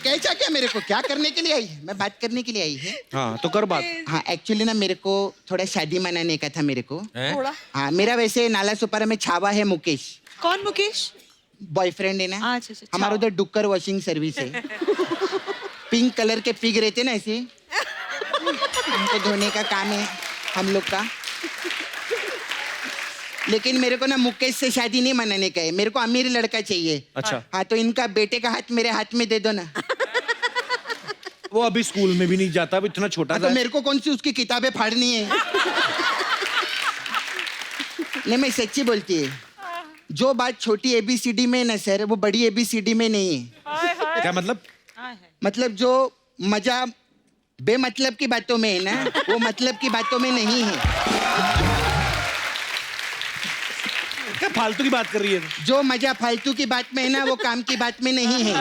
कैसा क्या मेरे को? क्या करने के लिए आई है? मैं बात करने के लिए आई है। हाँ तो कर बात। हाँ, एक्चुअली ना मेरे को थोड़ा शादी मनाने का था मेरे को। थोड़ा? हाँ, मेरा वैसे नाला सुपारा में छावा है मुकेश। कौन मुकेश? बॉयफ्रेंड है ना। अच्छा, हमारा उधर डुक्कर वॉशिंग सर्विस है। पिंक कलर के पिग रहते ना ऐसे, उनको धोने का काम है हम लोग का। लेकिन मेरे को ना मुकेश से शादी नहीं मनाने का है, मेरे को अमीर लड़का चाहिए। अच्छा। हाँ, तो इनका बेटे का हाथ मेरे हाथ में दे दो ना। वो अभी स्कूल में भी नहीं जाता, अब इतना छोटा तो मेरे को कौन सी उसकी किताबें फाड़नी है? नहीं, मैं सच्ची बोलती है। जो बात छोटी ABCD में ना सर, वो बड़ी ABCD में नहीं है। क्या मतलब? मतलब जो मजा बेमतलब की बातों में है ना, वो मतलब की बातों में नहीं है। क्या फालतू की बात कर रही है? जो मजा फालतू की बात में है ना, वो काम की बात में नहीं है।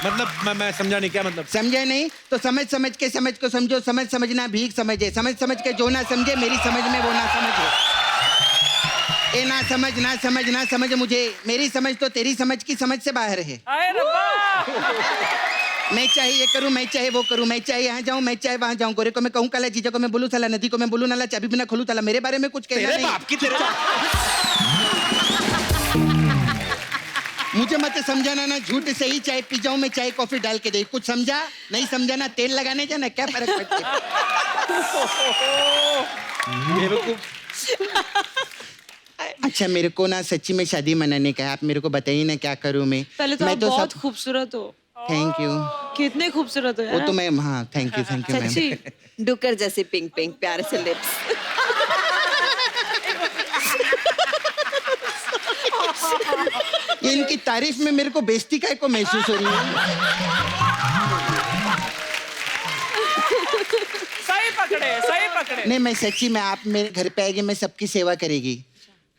मतलब मैं समझा नहीं, क्या मतलब? समझे नहीं तो समझ समझ के समझ को समझो। समझ समझना भीख समझे, समझ समझ के जो ना समझे मेरी समझ में वो ना समझे। ए ना समझ मुझे, मेरी समझ तो तेरी समझ की समझ से बाहर है। आए रब्बा। मैं चाहे ये करूं, मैं चाहे वो करूं, मैं चाहे यहाँ जाऊं, मैं चाहे वहां जाऊं, गोरे को मैं कहूं काला, जीजा को मैं बोलूं साला, नदी को मैं बोलूं नाला, चाबी बिना खोलूं ताला, मेरे बारे में कुछ कहना तेरे नहीं। बाप की तेरे मुझे मत समझाना ना, झूठ से ही चाय पी जाऊं मैं, चाय कॉफी डाल के दे, कुछ समझा नहीं समझा ना, तेल लगाने जाना, क्या फर्क पड़ता है? अच्छा मेरे को ना सच्ची में शादी मनाने का है, आप मेरे को बताइए ना क्या करूं मैं। पहले तो मैं आप बहुत सब खूबसूरत हो। Thank you. कितने खूबसूरत हो वो यार। तो मैं, हाँ थैंक यू मैम। सच्ची। डुकर जैसे पिंक पिंक प्यारे से लिप्स। ये इनकी तारीफ में मेरे को बेइज्जती काय को महसूस हो रही है। सही पकड़े। नहीं मैं सच्ची में, आप मेरे घर पे आएगी, मैं सबकी सेवा करेगी।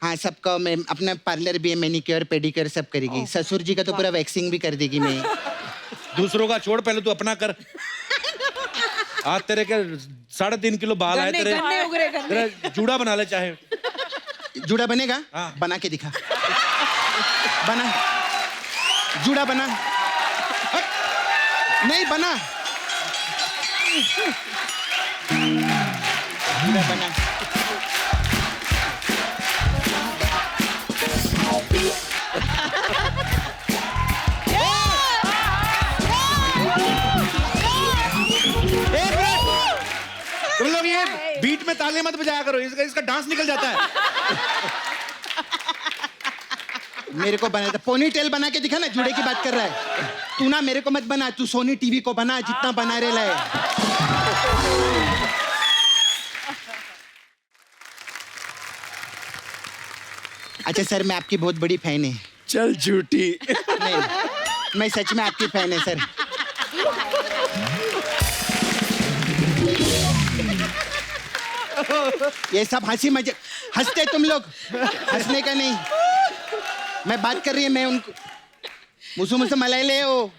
हाँ सबका, मैं अपना पार्लर भी है, मैनिक्योर पेडिक्योर सब करेगी। ससुर जी का तो पूरा वैक्सिंग भी कर देगी मैं। दूसरों का छोड़, पहले तू अपना कर। आज तेरे के 3.5 किलो बाल आए तेरे, तेरा जूड़ा बना ले चाहे। जूड़ा बनेगा? हाँ। बना के दिखा। बना जूड़ा बना। नहीं बना। जूड़ा बना। तुम लोग ये बीट में तालियां मत बजाया करो, इसका डांस निकल जाता है। मेरे को बना, पोनी टेल बना के दिखा ना, जूड़े की बात कर रहा है तू ना, मेरे को मत बना, तू सोनी टीवी को बना, जितना बना रहे लाए। अच्छा सर मैं आपकी बहुत बड़ी फैन है। चल झूठी। नहीं मैं सच में आपकी फैन है सर। ये सब हंसी मजाक, हंसते तुम लोग, हंसने का नहीं। मैं बात कर रही है, मैं उनको मुसु मलाई ले हो।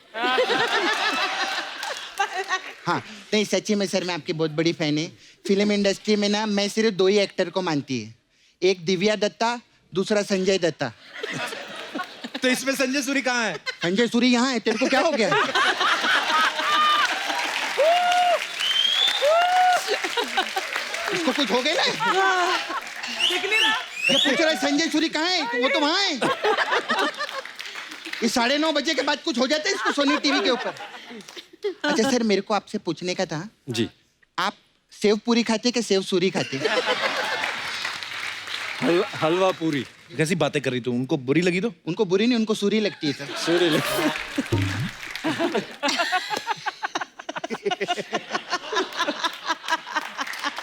हाँ नहीं सच्ची में सर मैं आपकी बहुत बड़ी फैन है। फिल्म इंडस्ट्री में ना मैं सिर्फ 2 ही एक्टर को मानती है, एक दिव्या दत्ता, दूसरा संजय दत्ता। तो इसमें संजय सूरी कहाँ है? संजय सूरी यहाँ है, तेरे को क्या हो गया? इसको कुछ हो गया ना? ये पूछ रहा है संजय सूरी कहाँ है, वो तो वहाँ है। ये 9:30 बजे के बाद कुछ हो जाता है इसको सोनी टीवी के ऊपर। अच्छा सर मेरे को आपसे पूछने का था जी, आप सेव पूरी खाते कि सेव सूरी खाते? हलवा पूरी। जैसी बातें कर रही तू, उनको बुरी लगी तो? उनको बुरी नहीं, उनको सूरी लगती है सर। सूरी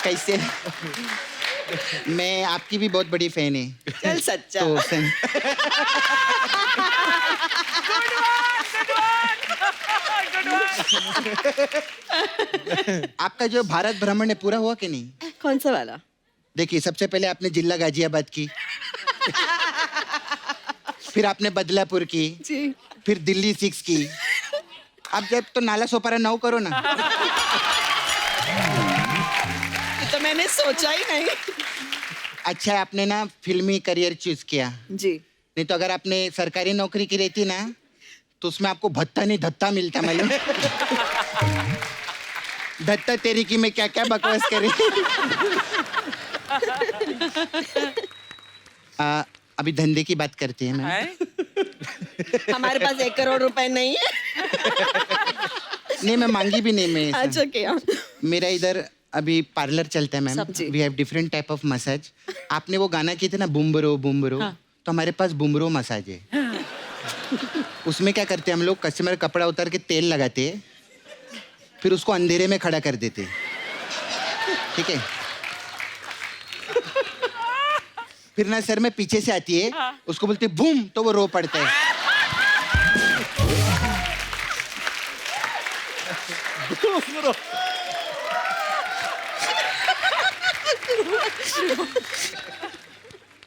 कैसे? मैं आपकी भी बहुत बड़ी फैन है। चल सच्चा। तो आपका जो भारत भ्रमण है पूरा हुआ कि नहीं? कौन सा वाला? देखिए सबसे पहले आपने जिला गाजियाबाद की, फिर आपने बदलापुर की जी, फिर दिल्ली 6 की, अब जब तो नाला सोपारा 9 करो ना। तो मैंने सोचा ही नहीं। अच्छा आपने ना फिल्मी करियर चूज किया जी, नहीं तो अगर आपने सरकारी नौकरी की रहती ना तो उसमें आपको भत्ता नहीं धत्ता मिलता मालूम। धत्ता तेरी की मैं क्या क्या बकवास कर रही। अभी धंधे की बात करते हैं मैम। हमारे पास 1 करोड़ रुपए नहीं है। नहीं मैं मांगी भी नहीं मैं। अच्छा क्या? मेरा इधर अभी पार्लर चलता है मैम, सब्जी। We have different type of massage. आपने वो गाना किया था ना बुम्बरो बुम्बरो, तो हमारे पास बुम्बरो मसाज है। उसमें क्या करते हैं हम लोग, कस्टमर कपड़ा उतार के तेल लगाते हैं, फिर उसको अंधेरे में खड़ा कर देते हैं, ठीक है? फिर ना सर में पीछे से आती है, उसको बोलते हैं बूम, तो वो रो पड़ता है।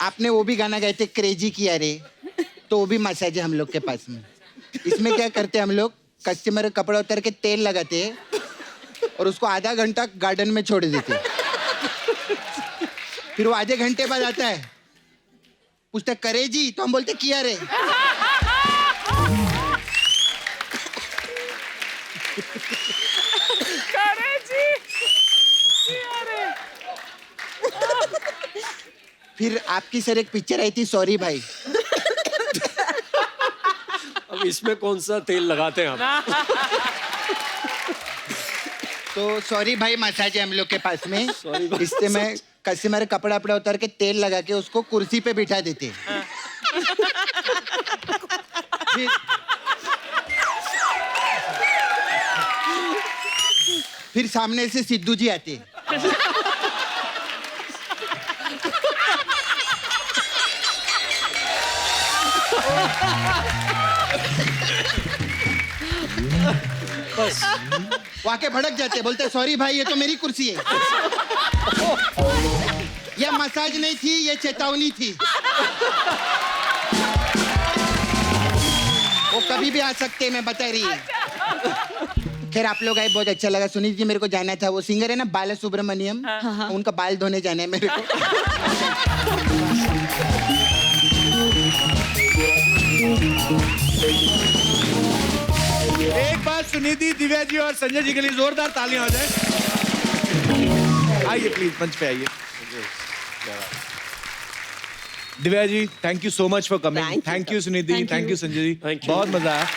आपने वो भी गाना गाए थे क्रेजी किया रे, तो वो भी मसाज है हम लोग के पास में। इसमें क्या करते हैं हम लोग, कस्टमर कपड़ा उतार के तेल लगाते हैं और उसको आधा घंटा गार्डन में छोड़ देते हैं, फिर वो आधे घंटे बाद आता है, पूछते करे जी, तो हम बोलते किया रे। करे जी, अरे फिर आपकी सर एक पिक्चर आई थी सॉरी भाई। अब इसमें कौन सा तेल लगाते हैं आप? तो सॉरी भाई मसाज है हम लोग के पास में। इससे मैं कस्टमर कपड़ा अपड़ा उतार के तेल लगा के उसको कुर्सी पे बिठा देते। फिर सामने से सिद्धू जी आते। बस वाके भड़क जाते, बोलते सॉरी भाई ये तो मेरी कुर्सी है। यह मसाज नहीं थी, ये चेतावनी थी। वो कभी भी आ सकते हैं, मैं बता रही है। खैर आप लोग आए, बहुत अच्छा लगा। सुनील जी मेरे को जाना था, वो सिंगर है ना बाला सुब्रमण्यम, उनका बाल धोने जाना है मेरे को। एक बार सुनिधि, दिव्या जी और संजय जी के लिए जोरदार तालियां हो जाए। आइए प्लीज मंच पे आइए। Divya ji thank you so much for coming. Thank you Sunidhi, thank you Sanjay ji, बहुत मजा आया।